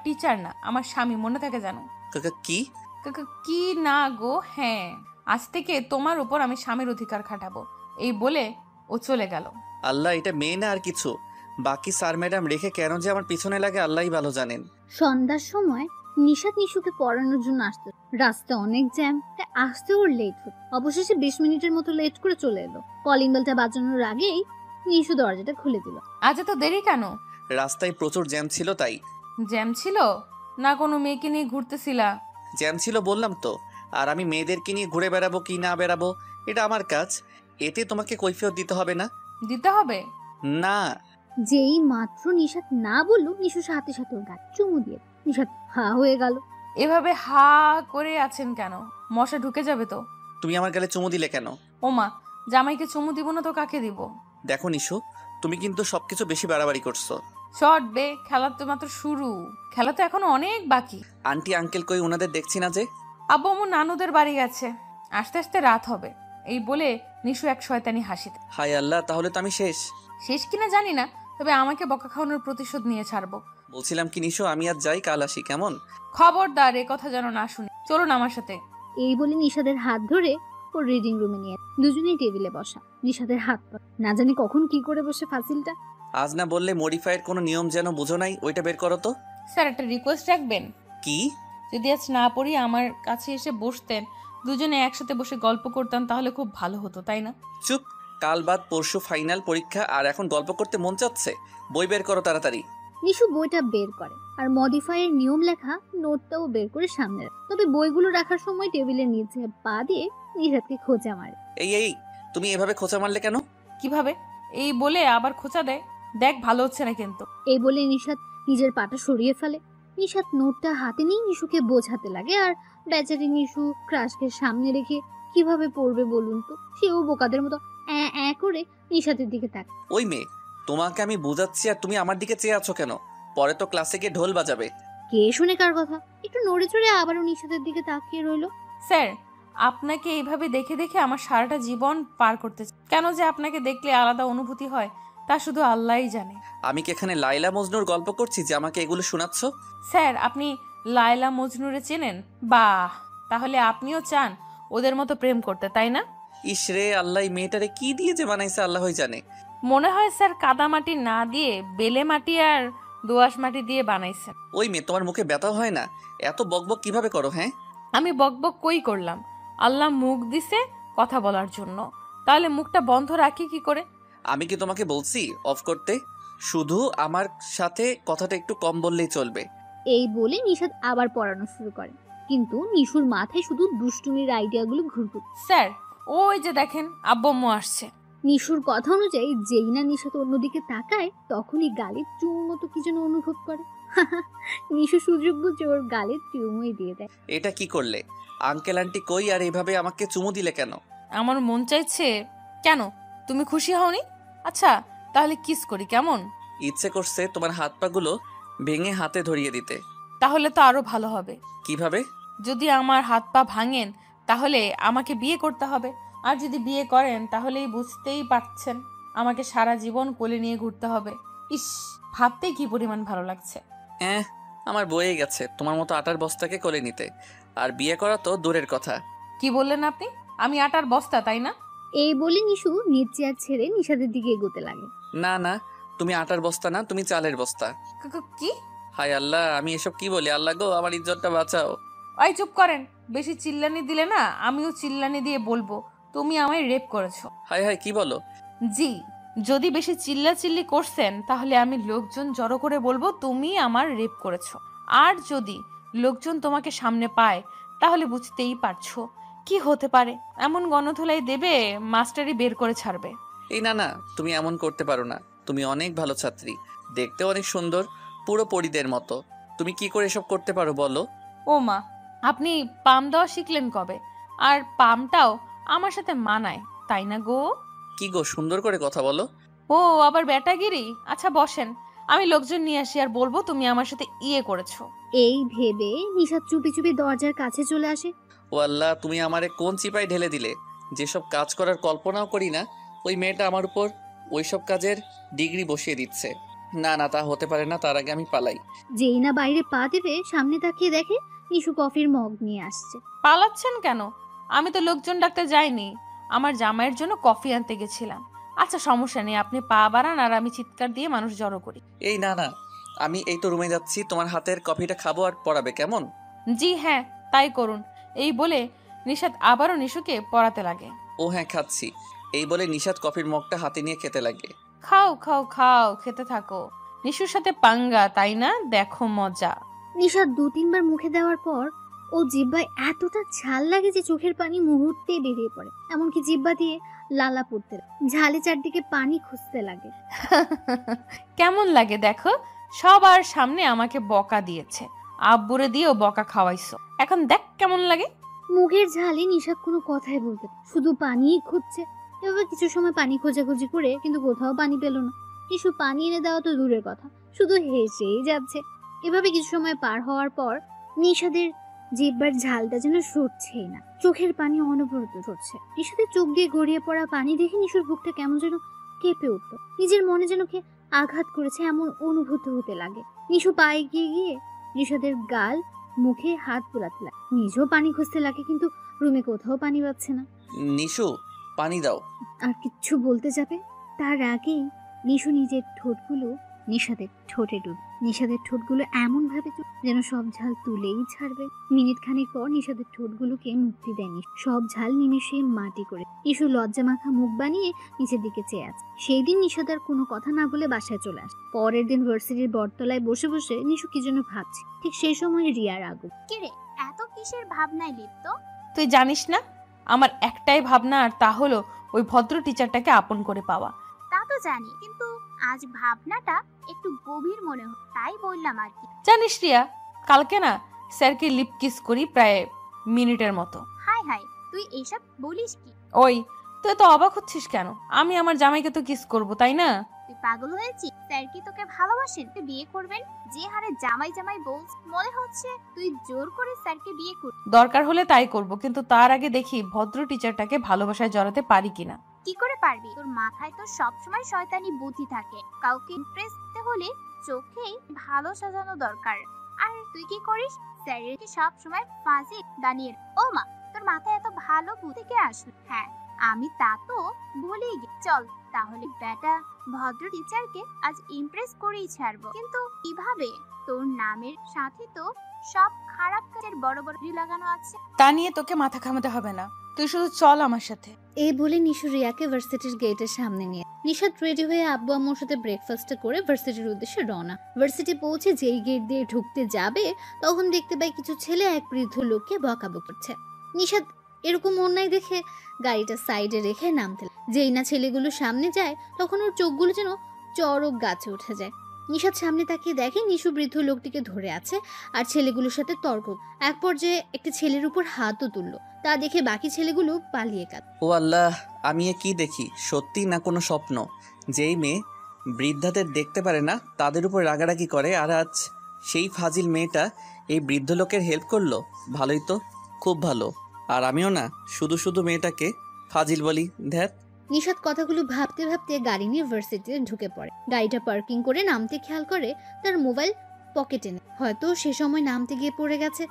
Teacher না, আমার স্বামী, মনে থাকে জানো? কাকা কি? কাকা কি না গো, হ্যাঁ, আজ থেকে তোমার উপর আমি স্বামীর অধিকার খাটাবো। এই বলে ও চলে গেল। আল্লাহ, এটা মেয়ে না আর কিছু। বাকি স্যার ম্যাডাম রেখে কেন যে আমার পিছনে লাগে আল্লাহই ভালো জানেন। সন্ধ্যার সময় নিশাত নিশুকে পড়ানোর জন্য আসতো। রাস্তা অনেক জ্যাম, তাই আসতে ওর লেট হতো। অবশেষে 20 মিনিটের মতো লেট করে চলে এলো। কলিং বেলটা বাজানোর আগেই নিশু দরজাটা খুলে দিল। আজ এত দেরি কেন? রাস্তায় প্রচুর জ্যাম ছিল তাই। জ্যাম ছিল না কোনো মেয়েকে নিয়ে ঘুরতেছিলা? জ্যাম ছিল বললাম তো। আর আমি মেয়েদেরকে নিয়ে ঘুরে বেড়াবো কি না বেড়াবো এটা আমার কাজ। এতে তোমাকে কৈফিয়ত দিতে হবে না। দিতে হবে না। যেই মাত্র নিশাত না বললো, নিশু সাথে সাথে ওর গায়ে চুমু দিয়ে নিশাত হা হয়ে গেল। এভাবে হা করে আছেন কেন? মশা ঢুকে যাবে তো। তুমি আমার গালে চুমু দিলে কেন? ওমা, জামাইকে চুমু দিব না তো কাকে দিব? দেখো নিশু, তুমি কিন্তু সবকিছু বেশি বাড়াবাড়ি করছো। শর্ট বে, খেলা তো মাত্র শুরু, খেলা তো এখনো অনেক বাকি। আন্টি আঙ্কেল কই? ওনাদের দেখছি না যে। আব্বু আম্মু নানুদের বাড়ি গেছে, আস্তে আস্তে রাত হবে। এই বলে নিশু এক শয়তানি হাসিতে। হায় আল্লাহ, তাহলে তো আমি শেষ। শেষ কিনা জানি না, তবে আমাকে বকা খাওয়ানোর প্রতিশোধ নিয়ে ছাড়বো। বলছিলাম কি নিশু, আমি আজ যাই, কাল আসি, কেমন? খবরদার এ কথা যেন না শুনি। চলুন আমার সাথে। এই বলে নিশাদের হাত ধরে ওর রিডিং রুমে নিয়ে দুজনেই টেবিলে বসা। নিশাদের হাত পা না জানি কখন কি করে বসে ফাসিলটা। আজ না বললে মডিফাইড কোনো নিয়ম যেন বুঝো নাই, ওইটা বের করো তো। স্যার, একটা রিকোয়েস্ট রাখবেন? কি? যদি আজ না পড়ি আমার কাছে এসে বসতেন, দুজনে একসাথে বসে গল্প করতাম, তাহলে খুব ভালো হতো, তাই না? চুপ। কাল বাদ পরশু ফাইনাল পরীক্ষা, আর এখন গল্প করতে মন চাচ্ছে? বই বের করো তাড়াতাড়ি। নিশু বইটা বের করে আর মডিফাইয়ের নিয়ম লেখা নোটটাও বের করে সামনে রাখে। তবে বইগুলো রাখার সময় টেবিলের নিচে পা দিয়ে নিশাদকে খোঁচা মারে। এই এই, তুমি এভাবে খোঁচা মারলে কেন? কিভাবে? এই বলে আবার খোঁচা দেয়। দেখ, ভালো হচ্ছে না কিন্তু। এই বলে নিশাদ নিজের পাটা সরিয়ে ফেলে। নিশাদ নোটটা হাতে নিয়ে নিশুকে বোঝাতে লাগে। আর বেচারি নিশু ক্রাশকে সামনে রেখে কিভাবে পড়বে বলুন তো? সেও বোকাদের মতো করে নিশাদের দিকে তাকায়। ওই মেয়ে, তোমাকে আমি বোঝাচ্ছি আর তুমি আমার দিকে চেয়ে আছো কেন? পরে তো ক্লাসে গিয়ে ঢোল বাজাবে। কে শুনে কার কথা? একটু নড়ে চড়ে আবারও নিশাদের দিকে তাকিয়ে রইল। স্যার, আপনাকে এইভাবে দেখে দেখে আমার সারাটা জীবন পার করতে কেন যে আপনাকে দেখলে আলাদা অনুভূতি হয়, তা শুধু আল্লাহই জানে। আমি কি এখানে লাইলা মজনুর গল্প করছি যে আমাকে এগুলো শোনাচ্ছ? স্যার, আপনি লায়লা মজনুরে চেনেন? বাহ, তাহলে আপনিও চান ওদের মতো প্রেম করতে, তাই না? ইসরে আল্লাহ, মেয়েটারে কি দিয়ে যে বানাইছে আল্লাহই জানে। মনে হয় স্যার কাদা মাটি না দিয়ে বেলে মাটি আর দোআঁশ মাটি দিয়ে বানাইছেন। ওই মেয়ে, তোমার মুখে ব্যথা হয় না? এত বকবক কিভাবে করো? হ্যাঁ, আমি বকবক কই করলাম? আল্লাহ মুখ দিছে কথা বলার জন্য, তাহলে মুখটা বন্ধ রাখি কি করে? আমি কি তোমাকে বলছি অফ করতে? শুধু আমার সাথে কথাটা একটু কম বললেই চলবে। এই বলে নিশাদ আবার পড়ানো শুরু করে। কিন্তু নিশুর মাথায় শুধু দুষ্টুমির আইডিয়াগুলো ঘুরঘুর। স্যার, ওই যে দেখেন আব্বু আম্মু আসছে। নিশুর কথা অনুযায়ী যেই না নিশাদ অন্যদিকে তাকায়, তখনই গালে চুমুর মতো কি যেন অনুভব করে। নিশু সুযোগ বুঝে ওর গালে চুমুই দিয়ে দেয়। এটা কি করলে? আঙ্কেল আন্টি কই আর এভাবে আমাকে চুমু দিলে কেন? আমার মন চাইছে। কেন, তুমি খুশি হওনি? আচ্ছা, তাহলে কিস করি, কেমন? ইচ্ছে করছে তোমার হাত পাগুলো ভেঙে হাতে ধরিয়ে দিতে। তাহলে তো আরো ভালো হবে। কিভাবে? যদি আমার হাত পা ভাঙেন তাহলে আমাকে বিয়ে করতে হবে, আর যদি বিয়ে করেন তাহলেই বুঝতেই পারছেন আমাকে সারা জীবন কোলে নিয়ে ঘুরতে হবে। ইস, ভাবতেই কি পরিমাণ ভালো লাগছে। আমার বয়ে গেছে তোমার মতো আটার বস্তাকে কোলে নিতে, আর বিয়ে করা তো দূরের কথা। কি বললেন আপনি? আমি আটার বস্তা, তাই না? এই বলে নিশু নিজ চেয়ার ছেড়ে নিশাদের দিকে এগোতে লাগে। না না, তুমি আটার বস্তা না, তুমি চালের বস্তা। কি? হায় আল্লাহ, আমি এসব কি বলি? আল্লাহ গো, আমার ইজ্জতটা বাঁচাও। ওই চুপ করেন, বেশি চিল্লানি দিলে না আমিও চিল্লানি দিয়ে বলবো তুমি আমায় রেপ করেছো। হায় হায়, কি বলো? জি, যদি বেশি চিল্লাচিল্লি করছেন তাহলে আমি লোকজন জড়ো করে বলবো তুমি আমার রেপ করেছো। আর যদি লোকজন তোমাকে সামনে পায় তাহলে বুঝতেই পারছো কি হতে পারে। এমন গণধোলাই দেবে মাস্টারই বের করে ছাড়বে। এই না না, তুমি এমন করতে পারো না। তুমি অনেক ভালো ছাত্রী, দেখতে অনেক সুন্দর, পুরো পরীদের মতো। তুমি কি করে এসব করতে পারো বলো? ও মা, আপনি পাম দেওয়া শিখলেন কবে? আর পামটাও আমার সাথে মানায়, তাই না গো? কি গো, সুন্দর করে কথা বলো। ও আবার ব্যাটাগিরি। আচ্ছা বসেন, আমি লোকজন নিয়ে আসি আর বলবো তুমি আমার সাথে ইয়ে করেছো। এই ভেবে নিশাদ চুপি চুপি দরজার কাছে চলে আসে। ও আল্লাহ, তুমি আমারে কোন চিপায় ঢেলে দিলে? যেসব কাজ করার কল্পনাও করি না, ওই মেয়েটা আমার উপর ওইসব কাজের ডিগ্রি বসিয়ে দিচ্ছে। না না, তা হতে পারে না, তার আগে আমি পালাই। যেই না বাইরে পা দেবে সামনে তাকিয়ে দেখে নিশু কফির মগ নিয়ে আসছে। পালাচ্ছেন কেন? আমি তো লোকজন ডাকতে যাইনি, আমার জামাইয়ের জন্য কফি আনতে গেছিলাম। আচ্ছা সমস্যা নেই, আপনি পা বাড়ান আর আমি চিৎকার দিয়ে মানুষ জড়ো করি। এই না না, আমি এই তো রুমে যাচ্ছি, তোমার হাতের কফিটা খাবো আর পড়াবে, কেমন? জি হ্যাঁ, তাই করুন। এই বলে নিশাত আবারও নিশুকে পড়াতে লাগে। ও হ্যাঁ, খাচ্ছি। এই বলে নিশাত কফির মগটা হাতে নিয়ে খেতে লাগে। খাও খাও খাও, খেতে থাকো। নিশুর সাথে পাঙ্গা, তাই না? দেখো মজা। নিশাদ 2-3 বার মুখে দেওয়ার পর ও জিহ্বায় এতটা ঝাল লাগে যে চোখের পানি মুহূর্তেই বেরিয়ে পড়ে, এমনকি জিহ্বা দিয়ে লালা পড়তে লাগে। ঝালে চারদিকে পানি খুঁজতে লাগে। কেমন লাগে দেখো, সবার সামনে আমাকে বকা দিয়েছে, আব্বুরে দিয়েও বকা খাওয়াইছো, এখন দেখ কেমন লাগে। মুখের ঝালে নিশাদ কোনো কথাই বলতে পারে না, শুধু পানিই খুঁজছে। এভাবে কিছু সময় পানি খোঁজাখুঁজি করে কিন্তু কোথাও পানি পেল না। নিশু পানি এনে দেওয়া তো দূরের কথা, শুধু হেসেই যাচ্ছে। এভাবে কিছু সময় পার হওয়ার পর নিশাদের জিহ্বার ঝালটা যেন সরছেই না, চোখের পানি অনবরত ঝরছে। নিশাদের চোখ দিয়ে গড়িয়ে পড়া পানি দেখে নিশুর বুকটা কেমন যেন কেঁপে উঠল। নিজের মনে যেন কে আঘাত করেছে এমন অনুভূত হতে লাগে। নিশু পা এগিয়ে গিয়ে নিশাদের গাল মুখে হাত বুলাতে লাগে, নিজেও পানি খুঁজতে লাগে, কিন্তু রুমে কোথাও পানি পাচ্ছে না। নিশু, পানি দাও। আর কিচ্ছু বলতে যাবে তার আগেই নিশু নিজের ঠোঁটগুলো নিশাদের ঠোঁটে ডুব। নিশাদের ঠোঁটগুলো এমন ভাবে যেন সব ঝাল তুলেই ছাড়বে। মিনিট খানিক পর নিশাদের ঠোঁটগুলোকে মুক্তি দেয়নি, সব ঝাল নিমেষে মাটি করে। নিশু লজ্জা মাখা মুখ বানিয়ে নিচের দিকে চেয়ে আছে। সেই দিন নিশাদার কোনো কথা না বলে বাসায় চলে আসে। পরের দিন ভার্সিটির বটতলায় বসে বসে নিশু কি যেন ভাবছে। ঠিক সেই সময় রিয়ার আগমন। কিরে, এত কিসের ভাবনায় লিপ্ত? তুই জানিস না, আমার একটাই ভাবনা, আর তা হলো ওই ভদ্র টিচারটাকে আপন করে পাওয়া। তা তো জানি, কিন্তু আজ ভাবনাটা একটু গভীর মনে হয়, তাই বললাম আর কি। জানিস রিয়া, কালকে না স্যারকে লিপ কিস করি প্রায় মিনিটের মতো। হাই হাই, তুই এসব বলিস কি? ওই, তুই তো অবাক হচ্ছিস কেন? আমি আমার জামাইকে তো কিস করব, তাই না? তুই পাগল হয়েছিস? স্যার কি তোকে ভালোবাসেন? তুই বিয়ে করবেন? যে হারে জামাই জামাই বলছ, মনে হচ্ছে তুই জোর করে স্যারকে বিয়ে করবি। দরকার হলে তাই করব, কিন্তু তার আগে দেখি ভদ্র টিচারটাকে ভালোবাসায় জড়াতে পারি কিনা। কি করে পারবি? তোর মাথায় তো সবসময় শয়তানি বুদ্ধি থাকে। কাউকে ইমপ্রেস করতে হলে চোখেই ভালো সাজানো দরকার। আর তুই কি করিস? স্যারকে সব সময় ফাঁসি দাঁড়িয়ে। ও মা, তোর মাথায় এত ভালো বুদ্ধি কে আসলো? হ্যাঁ, আমি তা তো ভুলেই গেছি। চল তাহলে বেটা ভদ্র টিচারকে আজ ইমপ্রেস করেই ছাড়বো। কিন্তু কিভাবে? তোর নামের সাথে তো সব খারাপ কাজের বড় বড় লাগানো আছে। তা নিয়ে তোকে মাথা ঘামাতে হবে না, তুই শুধু চল আমার সাথে। এই বলে নিশু রিয়াকে ভার্সিটির গেটের সামনে নিয়ে নিশাদ রেডি হয়ে আব্বু আম্মুর সাথে ব্রেকফাস্ট করে ভার্সিটির উদ্দেশ্যে রওনা। ভার্সিটি পৌঁছে যেই গেট দিয়ে ঢুকতে যাবে তখন দেখতে পাই কিছু ছেলে এক বৃদ্ধ লোককে বকাবকি করছে। নিশাদ এরকম অন্যায় দেখে গাড়িটা সাইডে রেখে নামতে যেই না ছেলেগুলো সামনে যায় তখন ওর চোখগুলো যেন চড়ক গাছে উঠে যায়। নিশাদ সামনে তাকিয়ে দেখে নিশু বৃদ্ধ লোকটিকে ধরে আছে আর ছেলেগুলোর সাথে তর্ক। এক পর্যায়ে একটি ছেলের উপর হাতও তুললো, তা দেখে বাকি ছেলেগুলো পালিয়ে গেল। ও আল্লাহ, আমি এ কি দেখি? সত্যি না কোনো স্বপ্ন? যেই মেয়ে বৃদ্ধাদের দেখতে পারে না তাদের উপর রাগারাগি করে, আর আজ সেই ফাজিল মেয়েটা এই বৃদ্ধ লোকের হেল্প করলো। ভালোই তো, খুব ভালো। আর আমিও না শুধু শুধু মেয়েটাকে ফাজিল বলি, ধ্যাত। নিশাদ কথাগুলো ভাবতে ভাবতে গাড়ি নিয়ে ভার্সিটিতে ঢুকে পড়ে। গাড়িটা পার্কিং করে নামতে খেয়াল করে তার মোবাইল পকেটে নেই, হয়তো সে সময় নামতে গিয়ে পড়ে গেছে।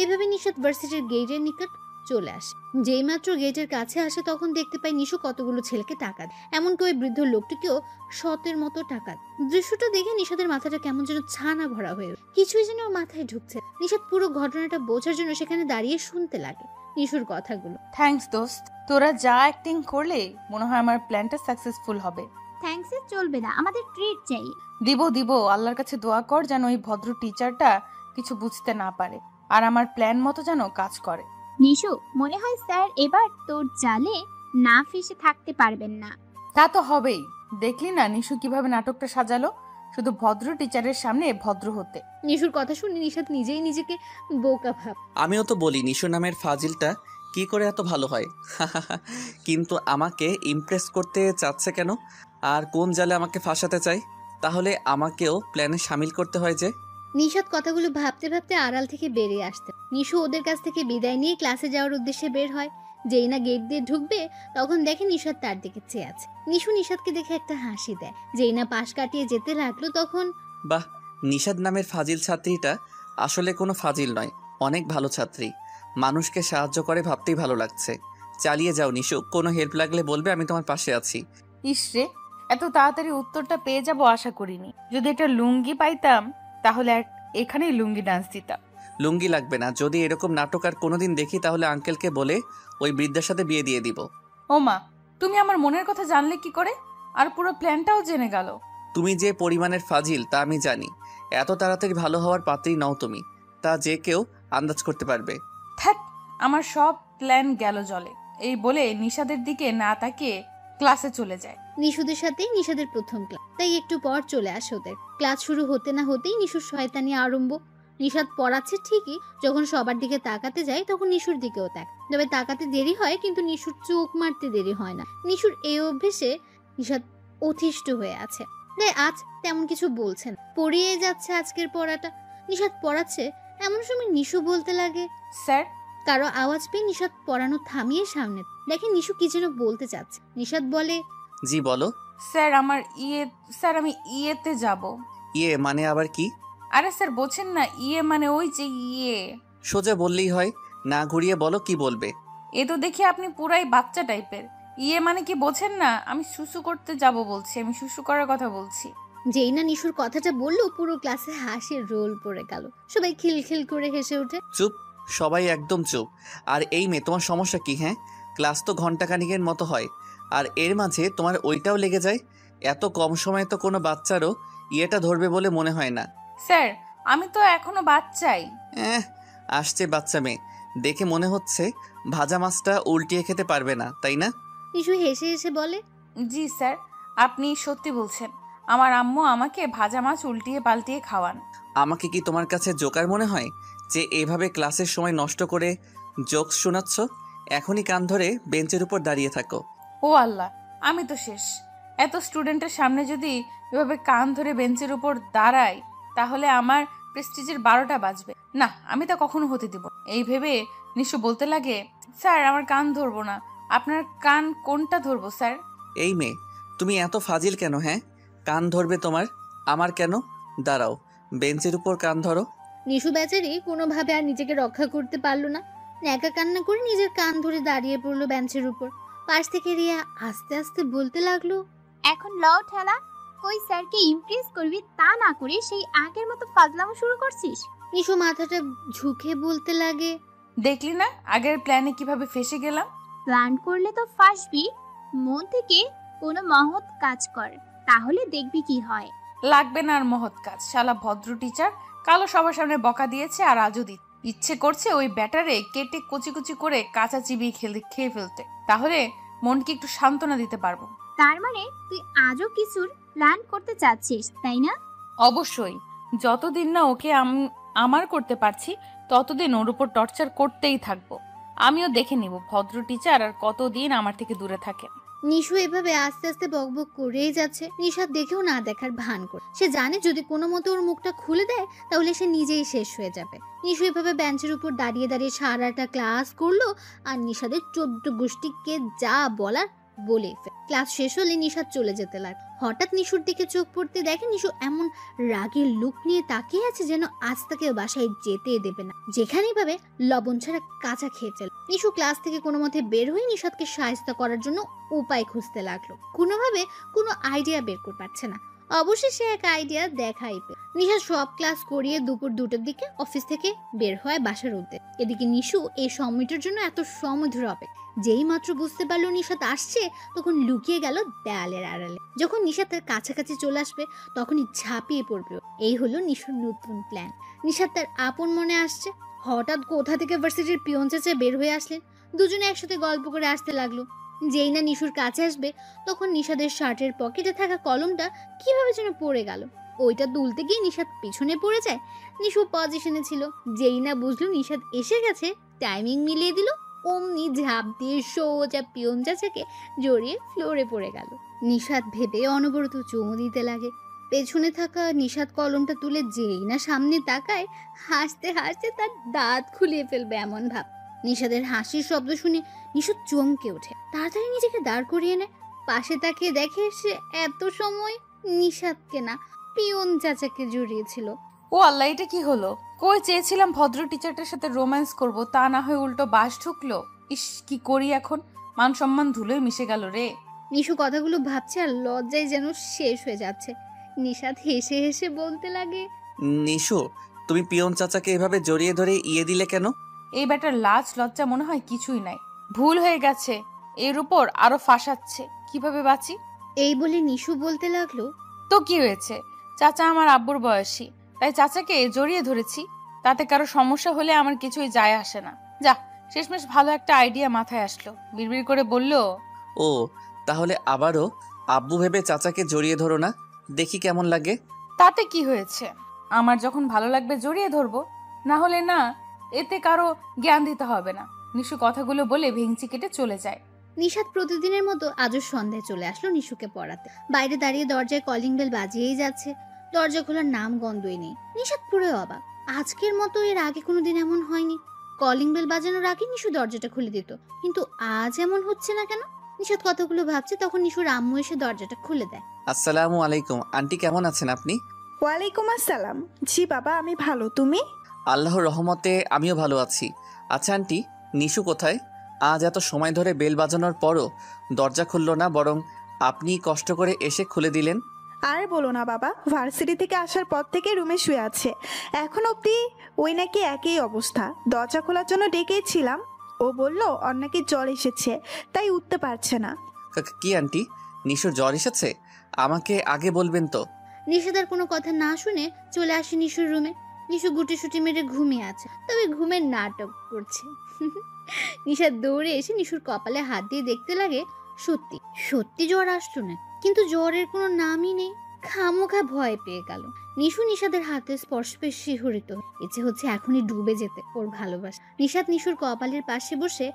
এইভাবে নিশাদ ভার্সিটির গেটের নিকট চলে আসে। যেই মাত্র গেটের কাছে আসে তখন দেখতে পাই নিশু কতগুলো ছেলেকে টাকা দেয়, এমনকি ওই বৃদ্ধ লোকটিকেও শতের মতো টাকা দেয়। দৃশ্যটা দেখে নিশাদের মাথাটা কেমন যেন ছানা ভরা হয়ে কিছুই যেন ওর মাথায় ঢুকছে। নিশাদ পুরো ঘটনাটা বোঝার জন্য সেখানে দাঁড়িয়ে শুনতে লাগে নিশুর কথাগুলো। থ্যাঙ্কস দোস্ত, তোরা যা অ্যাক্টিং করলে মনে হয় আমার প্ল্যানটা সাকসেসফুল হবে। থ্যাঙ্কস চলবে না, আমাদের ট্রিট চাই। দিব দিব, আল্লাহর কাছে দোয়া কর যেন ওই ভদ্র টিচারটা কিছু বুঝতে না পারে আর আমার প্ল্যান মতো যেন কাজ করে। নিশু, মনে হয় স্যার এবার তোর জালে না ফেসে থাকতে পারবেন না। তা তো হবেই, দেখলি না নিশু কিভাবে নাটকটা সাজালো, শুধু ভদ্র টিচারের সামনে ভদ্র হতে। নিশুর কথা শুনে নিশাদ নিজেই নিজেকে বোকা ভাব। আমিও তো বলি নিশু নামের ফাজিলটা কি করে এত ভালো হয়। কিন্তু আমাকে ইমপ্রেস করতে চাচ্ছে কেন? আর কোন জালে আমাকে ফাঁসাতে চাই? তাহলে আমাকেও প্ল্যানে সামিল করতে হয় যে। নিশাত কথাগুলো ভাবতে ভাবতে আড়াল থেকে বেরিয়ে আসতে নিশু ওদের কাছ থেকে বিদায় নিয়ে ক্লাসে যাওয়ার উদ্দেশ্যে বের হয়। যেই না গেট দিয়ে ঢুকবে তখন দেখে নিশাত তার দিকে চেয়ে আছে। নিশু নিশাতকে দেখে একটা হাসি দেয়। যেই না পাশ কাটিয়ে যেতে লাগলো তখন বাহ, নিশাদ নামের ফাজিল ছাত্রীটা আসলে কোনো ফাজিল নয়, অনেক ভালো ছাত্রী, মানুষকে সাহায্য করে ভাবতেই ভালো লাগছে। চালিয়ে যাও নিশু, কোনো হেল্প লাগলে বলবে, আমি তোমার পাশে আছি। ইসরে, এত তাড়াতাড়ি উত্তরটা পেয়ে যাব আশা করিনি। যদি একটা লুঙ্গি পাইতাম তাহলে এখানেই লুঙ্গি ডান্স দিতাম। লুঙ্গি লাগবে না, যদি এরকম নাটক আর কোনোদিন দেখি তাহলে আঙ্কেলকে বলে ওই বৃদ্ধার সাথে বিয়ে দিয়ে দিব। ও মা, তুমি আমার মনের কথা জানলে কি করে? আর পুরো প্ল্যানটাও জেনে গেল। তুমি যে পরিমাণের ফাজিল তা আমি জানি। এত তাড়াতাড়ি ভালো হওয়ার পাত্রী নও তুমি, তা যে কেউ আন্দাজ করতে পারবে। থ্যাট, আমার সব প্ল্যান গেল জলে। এই বলে নিশাদের দিকে না তাকিয়ে ক্লাসে চলে যায়। নিশুদের সাথে নিশাদের প্রথম ক্লাস, তাই একটু পর চলে আসে ওদের। ক্লাস শুরু হতে না হতেই নিশুর শয়তানি আরম্ভ। নিশাদ পড়াচ্ছে ঠিকই, যখন সবার দিকে তাকাতে যায় তখন নিশুর দিকেও তবে তাকাতে দেরি হয়, কিন্তু নিশুর চোখ মারতে দেরি হয় না। নিশুর এই অভ্যেসে নিশাদ অতিষ্ঠ হয়ে আছে। তাই আজ তেমন কিছু বলছেন, পড়িয়ে যাচ্ছে আজকের পড়াটা। নিশাদ পড়াচ্ছে, এমন সময় নিশু বলতে লাগে, স্যার। কারো আওয়াজ পেয়ে নিশাদ পড়ানো থামিয়ে সামনে দেখে নিশু কি যেন বলতে চাচ্ছে। নিশাদ বলে, জি বলো। স্যার স্যার আমি ইয়েতে যাব। ইয়ে মানে আবার কি? আরে স্যার বোঝেন না, ইয়ে মানে ওই যে ইয়ে। সোজা বললেই হয়, না ঘুরিয়ে বলো কি বলবে। এ তো দেখি আপনি পুরাই বাচ্চা টাইপের। ইয়ে মানে কি বোঝেন না? আমি শুশু করতে যাব বলছি, আমি শুশু করার কথা বলছি। যেই না নিশুর কথাটা বললো পুরো ক্লাসে হাসির রোল পড়ে গেল। সবাই খিলখিল করে হেসে ওঠে। চুপ, সবাই একদম চুপ। আর এই মেয়ে, তোমার সমস্যা কি? হ্যাঁ, ক্লাস তো ঘন্টাখানিকের মতো হয়, আর এর মাঝে তোমার ওইটাও লেগে যায়। এত কম সময়ে তো কোনো বাচ্চারও ইয়েটা ধরবে বলে মনে হয় না। স্যার, আমি তো এখনো বাচ্চাই। আসছে বাচ্চা মেয়ে, দেখে মনে হচ্ছে ভাজা মাছটা উল্টিয়ে খেতে পারবে না, তাই না? নিশু হেসে হেসে বলে, জি স্যার, আপনি সত্যি বলছেন। আমার আম্মু আমাকে ভাজা মাছ উল্টিয়ে পাল্টিয়ে খাওয়ান। আমাকে কি তোমার কাছে জোকার মনে হয় যে এভাবে ক্লাসের সময় নষ্ট করে জোকস শোনাচ্ছ? এখনই কান ধরে বেঞ্চের উপর দাঁড়িয়ে থাকো। ও আল্লাহ, আমি তো শেষ। এত স্টুডেন্টের সামনে যদি এভাবে কান ধরে বেঞ্চের উপর দাঁড়াই তাহলে আমার প্রেস্টিজের 12টা বাজবে না। আমি তা কখনো হতে দিব না। এই ভেবে নিশু বলতে লাগে, স্যার আমার কান ধরবো না, আপনার কান কোনটা ধরবো স্যার? এই মেয়ে, তুমি এত ফাজিল কেন? হ্যাঁ, কান ধরবে তোমার, আমার কেন? দাঁড়াও, বেঞ্চের উপর কান ধরো। নিশু বেচারি কোনোভাবে আর নিজেকে রক্ষা করতে পারলো না। ন্যাকা কান্না করে নিজের কান ধরে দাঁড়িয়ে পড়লো বেঞ্চের উপর। পাশ থেকে রিয়া আস্তে আস্তে বলতে লাগলো, এখন ল ঠেলা, কই স্যারকে ইমপ্রেস করবি তা না করে সেই আগের মতো ফাজলামো শুরু করছিস। নিশু মাথাটা ঝুঁকে বলতে লাগে, দেখলি না আগের প্ল্যানে কিভাবে ফেসে গেলাম? প্ল্যান করলে তো ফাঁসবি। মন থেকে কোনো মহৎ কাজ কর, তাহলে দেখবি কি হয়। লাগবে না আর মহৎ কাজ। শালা ভদ্র টিচার কালো সবার সামনে বকা দিয়েছে, আর আজও ইচ্ছে করছে ওই ব্যাটারে কেটে কুচি কুচি করে কাঁচা চিবিয়ে খেয়ে ফেলতে। তাহলে মনকে একটু সান্ত্বনা দিতে পারবো। তার মানে তুই আজও কিছুর প্ল্যান করতে চাচ্ছিস, তাই না? অবশ্যই, যতদিন না ওকে আমার করতে পারছি ততদিন ওর উপর টর্চার করতেই থাকবো। আমিও দেখে নিব ভদ্র টিচার আর কতদিন আমার থেকে দূরে থাকে। নিশু এভাবে আস্তে আস্তে বকবক করেই যাচ্ছে। নিশাদ দেখেও না দেখার ভান করে। সে জানে যদি কোনো মতো ওর মুখটা খুলে দেয় তাহলে সে নিজেই শেষ হয়ে যাবে। নিশু এভাবে বেঞ্চের উপর দাঁড়িয়ে দাঁড়িয়ে সারাটা ক্লাস করলো, আর নিশাদের 14 গোষ্ঠীকে যা বলার বলে। ক্লাস শেষ হলে নিশাদ চলে যেতে লাগে। হঠাৎ নিশুর দিকে চোখ পড়তে দেখে নিশু এমন রাগের লুক নিয়ে তাকিয়ে আছে যেন আজ তাকে বাসায় যেতে দেবে না। যেখানেই ভাবে লবণ ছাড়া কাঁচা খেয়ে ফেল। নিশু ক্লাস থেকে কোনো মতে বের হয়ে নিশাদকে সাহায্য করার জন্য উপায় খুঁজতে লাগলো। কোনোভাবে কোনো আইডিয়া বের করতে পারছে না। অবশেষে এক আইডিয়া দেখাই পেল। নিশাদ সব ক্লাস করিয়ে দুপুর 2টার দিকে অফিস থেকে বের হয় বাসার উদ্দেশ্যে। এদিকে নিশু এই সময়টার জন্য এত সময় ধরে অপেক্ষা। যেই মাত্র বুঝতে পারলো নিশাদ আসছে তখন লুকিয়ে গেল দেয়ালের আড়ালে। যখন নিশাদ তার কাছাকাছি চলে আসবে তখনই ঝাঁপিয়ে পড়বে। এই হলো নিশুর নতুন প্ল্যান। নিশাদ তার আপন মনে আসছে। হঠাৎ কোথা থেকে ভার্সিটির পিয়ন চাচা বের হয়ে আসলেন। দুজনে একসাথে গল্প করে আসতে লাগলো। যেই না নিশুর কাছে আসবে তখন নিশাদের শার্টের পকেটে থাকা কলমটা কিভাবে যেন পড়ে গেল। ওইটা তুলতে গিয়ে নিশাদ পিছনে পড়ে যায়। নিশু পজিশনে ছিল। যেই না বুঝলো নিশাদ এসে গেছে, টাইমিং মিলিয়ে দিল। অমনি ঝাঁপ দিয়ে সোজা পিয়ন চাচাকে জড়িয়ে ফ্লোরে পড়ে গেল। নিশাদ ভেবে অনবরত চুমু দিতে লাগে। পেছনে থাকা নিশাত কলমটা তুলে যেই না সামনে তাকায়, হাসতে হাসতে তার দাঁত খুলিয়ে ফেলবে এমন ভাব। নিশাদের হাসির শব্দ শুনে নিশু চমকে ওঠে, তাড়াতাড়ি নিজেকে দাঁড় করিয়ে নেয়। পাশে তাকিয়ে দেখে সে এত সময় নিশাতকে না, পিয়ন চাচাকে জড়িয়েছিল। ও আল্লাহ, এটা কি হলো? কই চেয়েছিলাম ভদ্র টিচারটার সাথে রোম্যান্স করব, তা না হয়ে উল্টো বাস ঢুকলো। ইস, কি করি এখন? মান সম্মান ধুলোয় মিশে গেল রে। নিশু কথাগুলো ভাবছে আর লজ্জায় যেন শেষ হয়ে যাচ্ছে। নিশাত হেসে হেসে বলতে লাগে, নিশু, তুমি পিয়ন চাচাকে এভাবে জড়িয়ে ধরে ইয়ে দিলে কেন? এই ব্যাটার লাজ লজ্জা মনে হয় কিছুই নাই, ভুল হয়ে গেছে, এর উপর আরো ফাঁসাচ্ছে, কিভাবে বাঁচি? এই বলে নিশু বলতে লাগলো, তো কি হয়েছে? চাচা আমার আব্বুর বয়সী, তাই চাচাকে জড়িয়ে ধরেছি। তাতে কারো সমস্যা হলে আমার কিছুই যায় আসে না। যা, শেষমেশ ভালো একটা আইডিয়া মাথায় আসলো। বিড়বিড় করে বলল, ও, তাহলে আবারও আব্বু ভেবে চাচাকে জড়িয়ে ধরো না, দেখি কেমন লাগে। তাতে কি হয়েছে? আমার যখন ভালো লাগবে জড়িয়ে ধরবো, না হলে না। এতে কারো জ্ঞান দিতে হবে না। নিশু কথাগুলো বলে ভেঙচি কেটে চলে যায়। নিশাত প্রতিদিনের মতো আজও সন্ধ্যায় চলে আসলো নিশুকে পড়াতে। বাইরে দাঁড়িয়ে দরজায় কলিং বেল বাজিয়েই যাচ্ছে, দরজা খোলার নাম গন্ধই নেই। নিশাত পুরো অবাক, আজকের মতো এর আগে কোনোদিন এমন হয়নি। কলিং বেল বাজানোর আগে নিশু দরজাটা খুলে দিত, কিন্তু আজ এমন হচ্ছে না কেন? নিশাত কতগুলো ভাবছে, তখন নিশুর আম্মু এসে দরজাটা খুলে দেয়। আসসালামু আলাইকুম আন্টি, কেমন আছেন আপনি? ওয়ালাইকুম আসসালাম। জি বাবা, আমি ভালো, তুমি? আল্লাহর রহমতে আমিও ভালো আছি। আচ্ছা আন্টি, নিশু কোথায়? আজ এত সময় ধরে বেল বাজানোর পরও দরজা খুললো না, বরং আপনি কষ্ট করে এসে খুলে দিলেন। আর বলো না বাবা, ভার্সিটি থেকে আসার পর থেকে রুমে শুয়ে আছে। এখন অবধি ওই নাকি একই অবস্থা। দরজা খোলার জন্য ডেকেছিলাম, ও বলল ওর নাকি জ্বর এসেছে, তাই উঠতে পারছে না। কি আন্টি, নিশুর জ্বর এসেছে? আমাকে আগে বলবেন তো। নিশাদার কোনো কথা না শুনে চলে আসে নিশুর রুমে। নিশু গুটি সুটি মেরে ঘুমিয়ে আছে, তবে ঘুমের নাটক করছে। নিশাদ দৌড়ে এসে নিশুর কপালে হাত দিয়ে দেখতে লাগে, সত্যি সত্যি জ্বর আসলো না, কিন্তু জ্বরের কোনো নামই নেই। খামোখা ভয় পেয়ে গেল। নিশু নিশাদের হাতে স্পর্শ পেয়ে শিহরিত, ইচ্ছে হচ্ছে এখনই ডুবে যেতে ওর ভালোবাসা। নিশাদ নিশুর কপালের পাশে বসে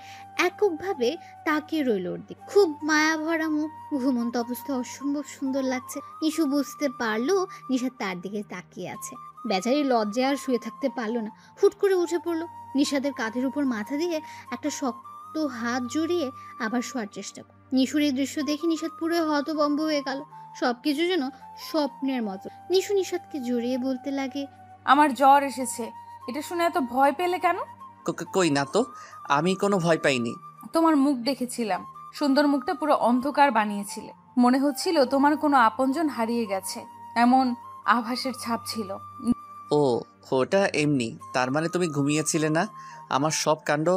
এককভাবে তাকিয়ে রইল ওর দিকে। খুব মায়া ভরা মুখ, ঘুমন্ত অবস্থায় অসম্ভব সুন্দর লাগছে। নিশু বুঝতে পারলো নিশাদ তার দিকে তাকিয়ে আছে। বেচারি লজ্জায় আর শুয়ে থাকতে পারলো না, হুট করে উঠে পড়লো। নিশাদের কাঁধের উপর মাথা দিয়ে একটা শক্ত হাত জড়িয়ে আবার শোয়ার চেষ্টা করল। নিশুর এই দৃশ্য দেখে নিশাদ পুরো হতভম্ব হয়ে গেল। সবকিছু যেন স্বপ্নের মতো। নিশু নিশাদকে জড়িয়ে বলতে লাগে, আমার জ্বর এসেছে। এটা শুনে এত ভয় পেলে কেন? কই না তো, আমি কোনো ভয় পাইনি। তোমার মুখ দেখেছিলাম, সুন্দর মুখটা পুরো অন্ধকার বানিয়েছিলে। মনে হচ্ছিল তোমার কোনো আপনজন হারিয়ে গেছে, এমন আভাসের ছাপ ছিল। ও, ওটা এমনি। তার মানে তুমি ঘুমিয়েছিলে না, আমার সব কাণ্ড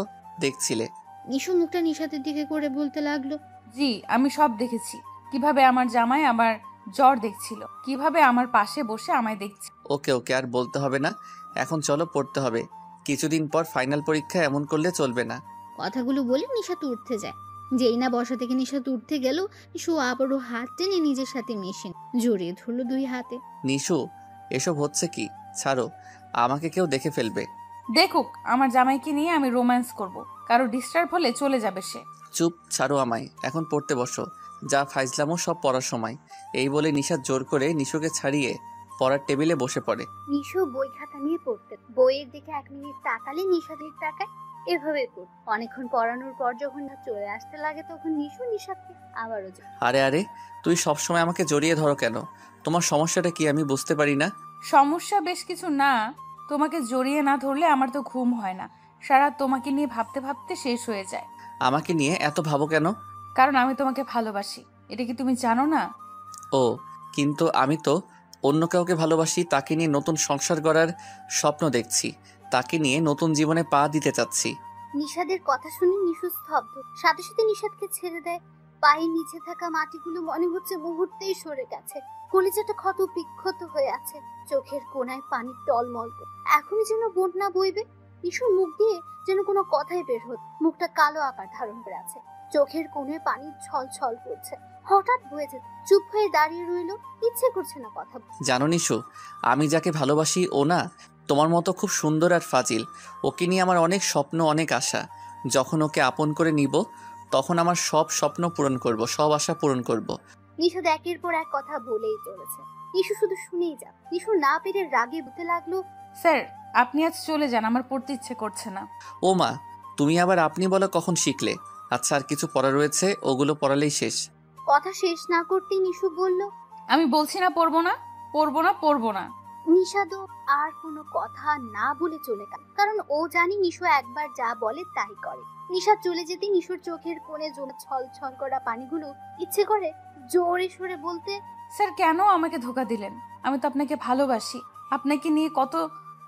দেখছিলে। নিশু মুখটা নিশাদের দিকে করে বলতে লাগলো, জি, আমি সব দেখেছি। কিভাবে আমার জামাই আমার জ্বর দেখছিল, কিভাবে আমার পাশে বসে আমায় দেখছিল। ওকে ওকে, আর বলতে হবে না, এখন চলো পড়তে হবে। কিছুদিন পর ফাইনাল পরীক্ষা, এমন করলে চলবে না। কথাগুলো বলে নিশাত উঠতে যায়। যেই না বসা থেকে নিশাত উঠতে গেল, নিশু আবারও হাত টেনে নিজের সাথে মেশিন জড়িয়ে ধরলো দুই হাতে। নিশু, এসব হচ্ছে কি? ছাড়ো, আমাকে কেউ দেখে ফেলবে। দেখুক, আমার জামাইকে নিয়ে আমি রোম্যান্স করব, কারো ডিস্টার্ব হলে চলে যাবে সে। চুপ, ছাড়ো আমায়, এখন পড়তে বসো। যা ফাইজলামো সব পড়ার সময়। এই বলে নিশা জোর করে নিশুকে ছাড়িয়ে পড়ার টেবিলে বসে পড়ে। নিশু বই খাতা নিয়ে পড়তে, বইয়ের দিকে 1 মিনিট তাকালে নিশাদের তাকায়, এভাবে পড়। অনেকক্ষণ পড়ানোর পর যখন চলে আসতে লাগে, তখন নিশু নিশাদকে আবারও আরে আরে, তুই সবসময় আমাকে জড়িয়ে ধরো কেন? তোমার সমস্যাটা কি আমি বুঝতে পারি না। সমস্যা বেশ কিছু না। তোমাকে জড়িয়ে না ধরলে আমার তো ঘুম হয় না, সারা তোমাকে নিয়ে ভাবতে ভাবতে শেষ হয়ে যায়। আমাকে নিয়ে এত ভাবো কেন? কারণ আমি তোমাকে ভালোবাসি, এটা কি তুমি জানো না? ও, কিন্তু আমি তো অন্য কাউকে ভালোবাসি, তাকে নিয়ে নতুন সংসার গড়ার স্বপ্ন দেখছি, তাকে নিয়ে নতুন জীবনে পা দিতে চাচ্ছি। নিশাদের কথা শুনে নিশু স্তব্ধ, সাথে সাথে নিশাদকে ছেড়ে দেয়। পায়ের নিচে থাকা মাটিগুলো মনে হচ্ছে মুহূর্তেই সরে গেছে। কলিজাটা ক্ষত বিক্ষত হয়ে আছে, চোখের কোণায় পানি টলমল করে। এখনই যেন বন্যা বইবে। নিশুর মুখ দিয়ে যেন কোনো কথাই বের হতো। মুখটা কালো আকার ধারণ করে আছে, চোখের কোণে পানি ছল ছল করছে। হঠাৎ বয়ে যেত, চুপ হয়ে দাঁড়িয়ে রইল, ইচ্ছে করছে না কথা। জানো নিশু, আমি যাকে ভালোবাসি ও না তোমার মতো খুব সুন্দর আর ফাজিল। ওকে নিয়ে আমার অনেক স্বপ্ন, অনেক আশা। যখন ওকে আপন করে নিব, তখন আমার সব স্বপ্ন পূরণ করব, সব আশা পূরণ করব। নিশাদ একের পর এক কথা বলেই চলেছে। নিশু শুধু শুনেই যা। নিশু না পেরে রাগে বলতে লাগলো, স্যার আপনি আজ চলে যান, আমার পড়তে ইচ্ছে করছে না। ও মা, তুমি আবার আপনি বলা কখন শিখলে? আচ্ছা, আর কিছু পড়া রয়েছে, ওগুলো পড়ালেই শেষ। কথা শেষ না করতেই নিশু বলল, আমি বলছি না পড়বো না, পড়বো না, পড়বো না। নিশাদও আর কোনো কথা না বলে চলে গেল, কারণ ও জানি নিশু একবার যা বলে তাই করে। নিশাদ চলে যেতে নিশুর চোখের কোণে জমে ছল ছল করা পানিগুলো ইচ্ছে করে জোরে সরে বলতে, স্যার কেন আমাকে ধোকা দিলেন? আমি তো আপনাকে ভালোবাসি, আপনাকে নিয়ে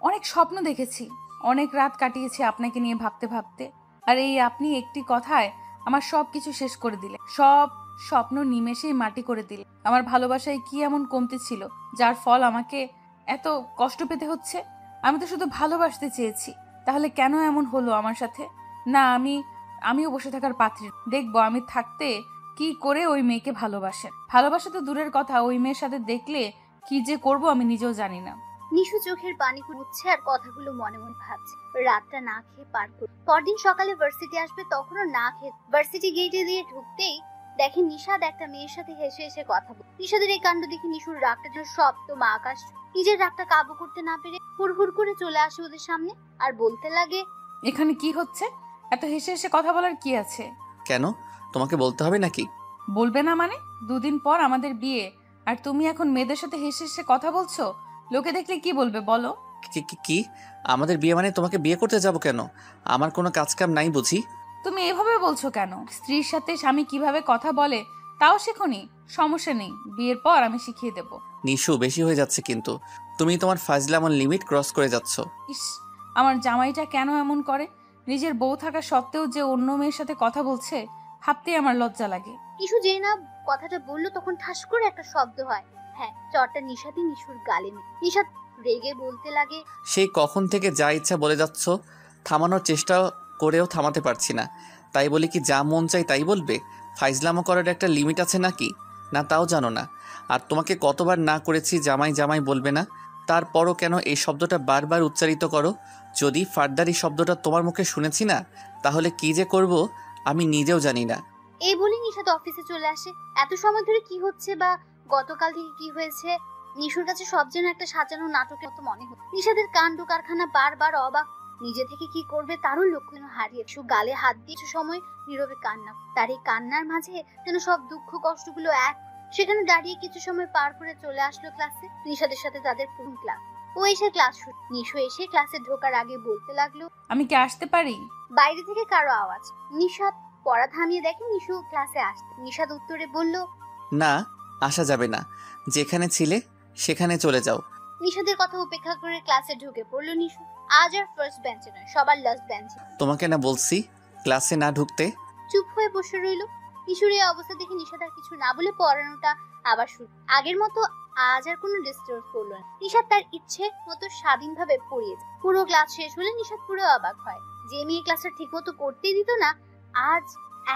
অনেক স্বপ্ন দেখেছি, অনেক রাত কাটিয়েছি আপনাকে নিয়ে ভাবতে ভাবতে। আর এই আপনি একটি কথায় আমার সব কিছু শেষ করে দিলেন, সব স্বপ্ন নিমেষেই মাটি করে দিলেন। আমার ভালোবাসায় কি এমন কমতি ছিল যার ফল আমাকে এত কষ্ট পেতে হচ্ছে? আমি তো শুধু ভালোবাসতে চেয়েছি, তাহলে কেন এমন হলো আমার সাথে? না, আমিও বসে থাকার পাত্রী দেখবো আমি থাকতে কি করে ওই মেয়েকে ভালোবাসেন। ভালোবাসা তো দূরের কথা, ওই মেয়ের সাথে দেখলে কি যে করব আমি নিজেও জানি না। নিশু চোখের পানি মুছছে আর কথাগুলো মনে মনে ভাবছে। রাতটা না খেয়ে পার করে পরদিন সকালে ভার্সিটি আসবে, তখনও না খেয়ে ভার্সিটি গেটে দিয়ে ঢুকতেই দেখে নিশাদ একটা মেয়ের সাথে হেসে হেসে কথা বলে। নিশাদের এই কাণ্ড দেখে নিশুর রাগটা যেন সপ্তম আকাশ, নিজের রাগটা কাবু করতে না পেরে হুড়হুড় করে চলে আসে ওদের সামনে আর বলতে লাগে, এখানে কি হচ্ছে? এত হেসে হেসে কথা বলার কি আছে? কেন, তোমাকে বলতে হবে নাকি? বলবে না মানে? দুদিন পর আমাদের বিয়ে, আর তুমি এখন মেয়েদের সাথে হেসে হেসে কথা বলছো? লোকে দেখলে কি বলবে বলো? কি আমাদের বিয়ে মানে তোমাকে বিয়ে করতে যাব কেন? আমার কোনো কাজ কাম নাই বুঝি? তুমি এভাবে বলছো কেন? স্ত্রীর সাথে স্বামী কিভাবে কথা বলে তাও শেখোনি? সমস্যা নেই, বিয়ের পর আমি শিখিয়ে দেব। নিশু, বেশি হয়ে যাচ্ছে কিন্তু। তুমি তোমার ফাজলামন লিমিট ক্রস করে যাচ্ছ। ইস, আমার জামাইটা কেন এমন করে? নিজের বউ থাকা সত্ত্বেও যে অন্য মেয়ের সাথে কথা বলছে ভাবতেই আমার লজ্জা লাগে। নিশু যেই না কথাটা বললো তখন ঠাস করে একটা শব্দ হয়। হ্যাঁ, চটটা নিশাদই নিশুর গালে মেরে। নিশাদ রেগে বলতে লাগে, সেই কখন থেকে যা ইচ্ছা বলে যাচ্ছ, থামানোর চেষ্টা করেও থামাতে পারছি না। তাই বলি কি যা মন চাই তাই বলবে? ফাইজলামো করার একটা লিমিট আছে নাকি? না তাও জানো না? আর তোমাকে কতবার না করেছি জামাই জামাই বলবে না, তারপরও কেন এই শব্দটা বারবার উচ্চারিত করো? যদি ফার্দার এই শব্দটা তোমার মুখে শুনেছি না, তাহলে কি যে করব আমি নিজেও জানি না। এই বলে নিশাদ অফিসে চলে আসে। এত সময় ধরে কি হচ্ছে বা গতকাল থেকে কি হয়েছে নিশুর কাছে সব যেন একটা সাজানো নাটকের মতো মনে হতো। নিশাদের কাণ্ড কারখানা বারবার অবাক, নিজে থেকে কি করবে তারও লক্ষ্য যেন হারিয়ে। নিশু গালে হাত দিয়ে কিছু সময় নীরবে কান্না, তার এই কান্নার মাঝে যেন সব দুঃখ কষ্টগুলো এক। সেখানে দাঁড়িয়ে কিছু সময় পার করে চলে আসলো ক্লাসে। নিশাদের সাথে তাদের প্রথম ক্লাস। ও এসে ক্লাস শুরু। নিশু এসে ক্লাসে ঢোকার আগে বলতে লাগলো, আমি কি আসতে পারি? বাইরে থেকে কারো আওয়াজ। নিশাদ পড়া থামিয়ে দেখে নিশু ক্লাসে আসছে। নিশাদ উত্তরে বলল, না, আসা যাবে না। যেখানে ছিলে সেখানে চলে যাও। নিশাদের কথা উপেক্ষা করে ক্লাসে ঢুকে পড়লো নিশু। আজ আর ফার্স্ট বেঞ্চে নয়, সবার লাস্ট বেঞ্চে। তোমাকে না বলছি ক্লাসে না ঢুকতে? চুপ হয়ে বসে রইল। নিশুর এই অবস্থা দেখে নিশাদ আর কিছু না বলে পড়ানোটা আবার শুরু। আগের মতো আজ আর কোনো ডিস্টার্ব করলো না। নিশাদ তার ইচ্ছে মতো স্বাধীনভাবে পড়িয়ে যায়। পুরো ক্লাস শেষ হলে নিশাদ পুরো অবাক হয়। যে মেয়ে ক্লাসটা ঠিক মতো করতেই দিত না, আজ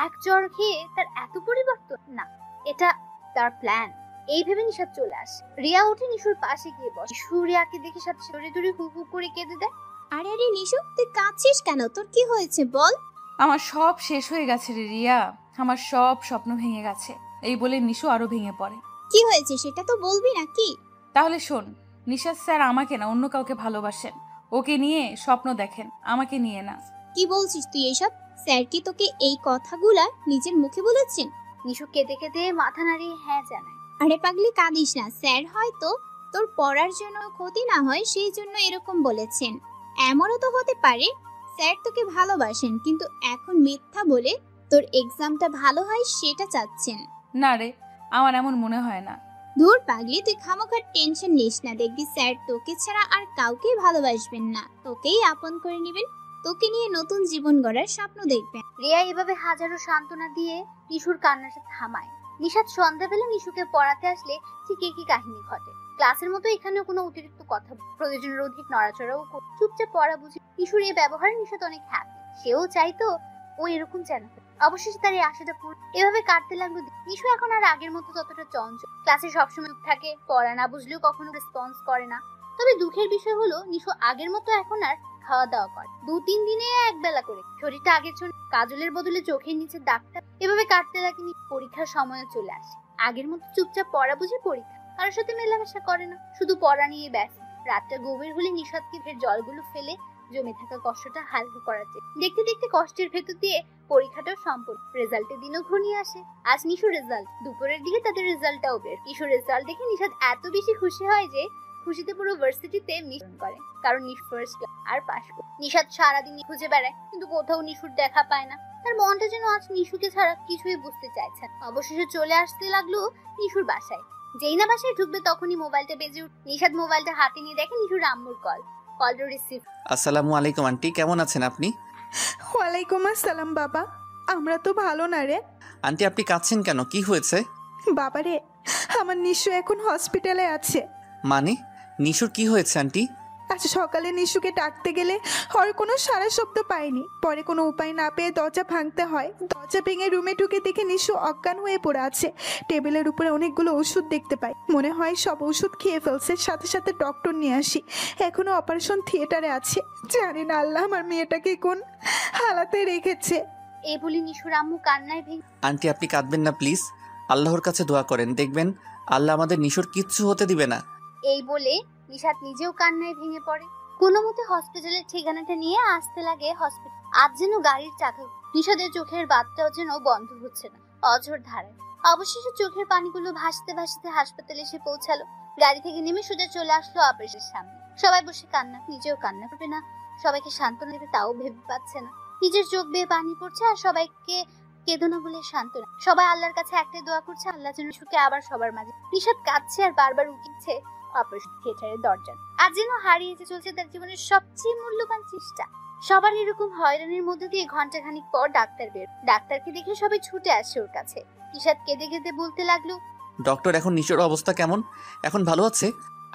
এক জ্বর খেয়ে তার এত পরিবর্তন। না, এটা তার প্ল্যান। এই ভেবে নিশাদ চলে আসে। রিয়া উঠে নিশুর পাশে গিয়ে বসে। নিশু রিয়াকে দেখে সাথে ধরে ধরে হু হু করে কেঁদে দেয়। আরে আরে নিশু, তুই কাঁদছিস কেন? তোর কি হয়েছে বল? আমার সব শেষ হয়ে গেছে রে রিয়া, আমার সব স্বপ্ন ভেঙে গেছে। এই বলে নিশু আরো ভেঙে পড়ে। কি হয়েছে সেটা তো বলবি নাকি? তাহলে শোন, নিশাদ স্যার আমাকে না অন্য কাউকে ভালোবাসেন, ওকে নিয়ে স্বপ্ন দেখেন, আমাকে নিয়ে না। কি বলছিস তুই এসব? স্যার কি তোকে এই কথাগুলা নিজের মুখে বলেছেন? নিশু কেঁদে কেঁদে মাথা নাড়িয়ে হ্যাঁ জানায়। আরে পাগলি, কাঁদিস না। স্যার হয়তো তোর পড়ার জন্য ক্ষতি না হয় সেই জন্য এরকম বলেছেন। এমনও তো হতে পারে স্যার তোকে ভালোবাসেন, কিন্তু এখন মিথ্যা বলে তোর এক্সামটা ভালো হয় সেটা চাচ্ছেন। না রে, আমার এমন মনে হয় না। ধুর পাগলি, তুই খামোখার টেনশন নিস না। দেখবি স্যার তোকে ছাড়া আর কাউকেই ভালোবাসবেন না, তোকেই আপন করে নেবেন, তোকে নিয়ে নতুন জীবন গড়ার স্বপ্ন দেখবেন। রিয়া এভাবে হাজারো সান্ত্বনা দিয়ে নিশুর কান্নাটা থামায়। নিশাদ সন্ধ্যাবেলা নিশুকে পড়াতে আসলে ঠিক একই কাহিনী ঘটে। ক্লাসের মতো এখানেও কোনো অতিরিক্ত কথা, প্রয়োজনের অধিক নড়াচড়াও চুপচাপ পড়া বুঝে। নিশুর এই ব্যবহারে নিশাদ অনেক হ্যাপি। সেও চাইতো ও এরকম যেন। অবশেষে তার এই আশাটা পুরো। এভাবে কাটতে লাগলো। নিশু এখন আর আগের মতো ততটা চঞ্চল। ক্লাসে সবসময় চুপ থাকে, পড়া না বুঝলেও কখনো রেসপন্স করে না। তবে দুঃখের বিষয় হলো নিশু আগের মতো এখন আর খাওয়া দাওয়া করে 2-3 দিনে এক বেলা করে। শরীরটা আগের জন্য কাজলের বদলে চোখের নিচে দাগটা। এভাবে কাটতে লাগেনি। পরীক্ষার সময় চলে আসে। আগের মতো চুপচাপ পড়া বুঝে পরীক্ষা। কারোর সাথে মেলামেশা করে না, শুধু পড়া নিয়ে ব্যস্ত। রাতটা গভীর হলে নিশাদকে ফের জলগুলো ফেলে জমে থাকা কষ্টটা হালকা করাতে দেখতে দেখতে কষ্টের ভেতর দিয়ে পরীক্ষাটাও সম্পূর্ণ। রেজাল্টের দিনও ঘনিয়ে আসে। আজ নিশু রেজাল্ট, দুপুরের দিকে তাদের রেজাল্টটাও বের। নিশুর রেজাল্ট দেখে নিশাদ এত বেশি খুশি হয় যে খুশিতে পুরো ভার্সিটিতে মিশন করে, কারণ নিশু ফার্স্ট ক্লাস আর পাশ করে। নিশাদ সারাদিন খুঁজে বেড়ায় কিন্তু কোথাও নিশুর দেখা পায় না। তার মনটা যেন আজ নিশুকে ছাড়া কিছুই বুঝতে চাইছে না। অবশেষে চলে আসতে লাগলো নিশুর বাসায়। যেই না বাসায় ঢুকবে তখনই মোবাইলটা বেজে উঠে নিশাদ মোবাইলটা হাতে নিয়ে দেখে নিশুর আম্মুর কলটা রিসিভ। আসসালামু আলাইকুম আন্টি, কেমন আছেন আপনি? ওয়ালাইকুম আসসালাম বাবা, আমরা তো ভালো না রে। আন্টি আপনি কাঁদছেন কেন, কি হয়েছে? বাবা রে, আমার নিশু এখন হসপিটালে আছে। মানে নিশুর কি হয়েছে আন্টি? আজ সকালে নিশুকে ডাকতে গেলে ওর কোনো সারা শব্দ পাইনি। পরে কোনো উপায় না পেয়ে দরজা ভাঙতে হয়। দরজা ভেঙে রুমে ঢুকে দেখে নিশু অজ্ঞান হয়ে পড়ে আছে। টেবিলের উপরে অনেকগুলো ওষুধ দেখতে পাই, মনে হয় সব ওষুধ খেয়ে ফেলছে। সাথে সাথে ডক্টর নিয়ে আসি, এখনো অপারেশন থিয়েটারে আছে। জানি না আল্লাহ আমার মেয়েটাকে কোন হালাতে রেখেছে। এই বলে নিশুর আম্মু কান্নায় ভেঙে। আন্টি আপনি কাঁদবেন না প্লিজ, আল্লাহর কাছে দোয়া করেন, দেখবেন আল্লাহ আমাদের নিশুর কিচ্ছু হতে দিবে না। এই বলে নিশাদ নিজেও কান্নায় ভেঙে পড়ে। কোনো মতে হসপিটালের ঠিকানাটা নিয়ে আসতে লাগে হসপিটাল। আজ যেন গাড়ির চাকা, নিশাদের চোখের বাতটাও যেন বন্ধ হচ্ছে না, অঝোর ধারায়। অবশেষে চোখের পানিগুলো ভাসতে ভাসতে হাসপাতালে এসে পৌঁছালো। গাড়ি থেকে নেমে সোজা চলে আসলো অপারেশনের সামনে। সবাই বসে কান্না, নিজেও কান্না করবে না, সবাইকে সান্ত্বনা দিতে তাও ভেবে পাচ্ছে না। নিজের চোখ বেয়ে পানি পড়ছে আর সবাইকে কেঁদো না বলে সান্ত্বনা। সবাই আল্লাহর কাছে একটাই দোয়া করছে, আল্লাহ যেন সুখে আবার সবার মাঝে। নিশাদ কাঁদছে আর বারবার উকিছে অপারেশন থিয়েটারের দরজা। আজ যেন হারিয়ে চলছে তার জীবনের সবচেয়ে মূল্যবান চেষ্টা। সবার এরকম হয়রানির মধ্যে দিয়ে ঘন্টাখানিক পর ডাক্তার বের। ডাক্তারকে দেখে সবাই ছুটে আসে ওর কাছে। নিশাদ কেঁদে কেঁদে বলতে লাগলো, ডক্টর এখন নিশুর অবস্থা কেমন, এখন ভালো আছে?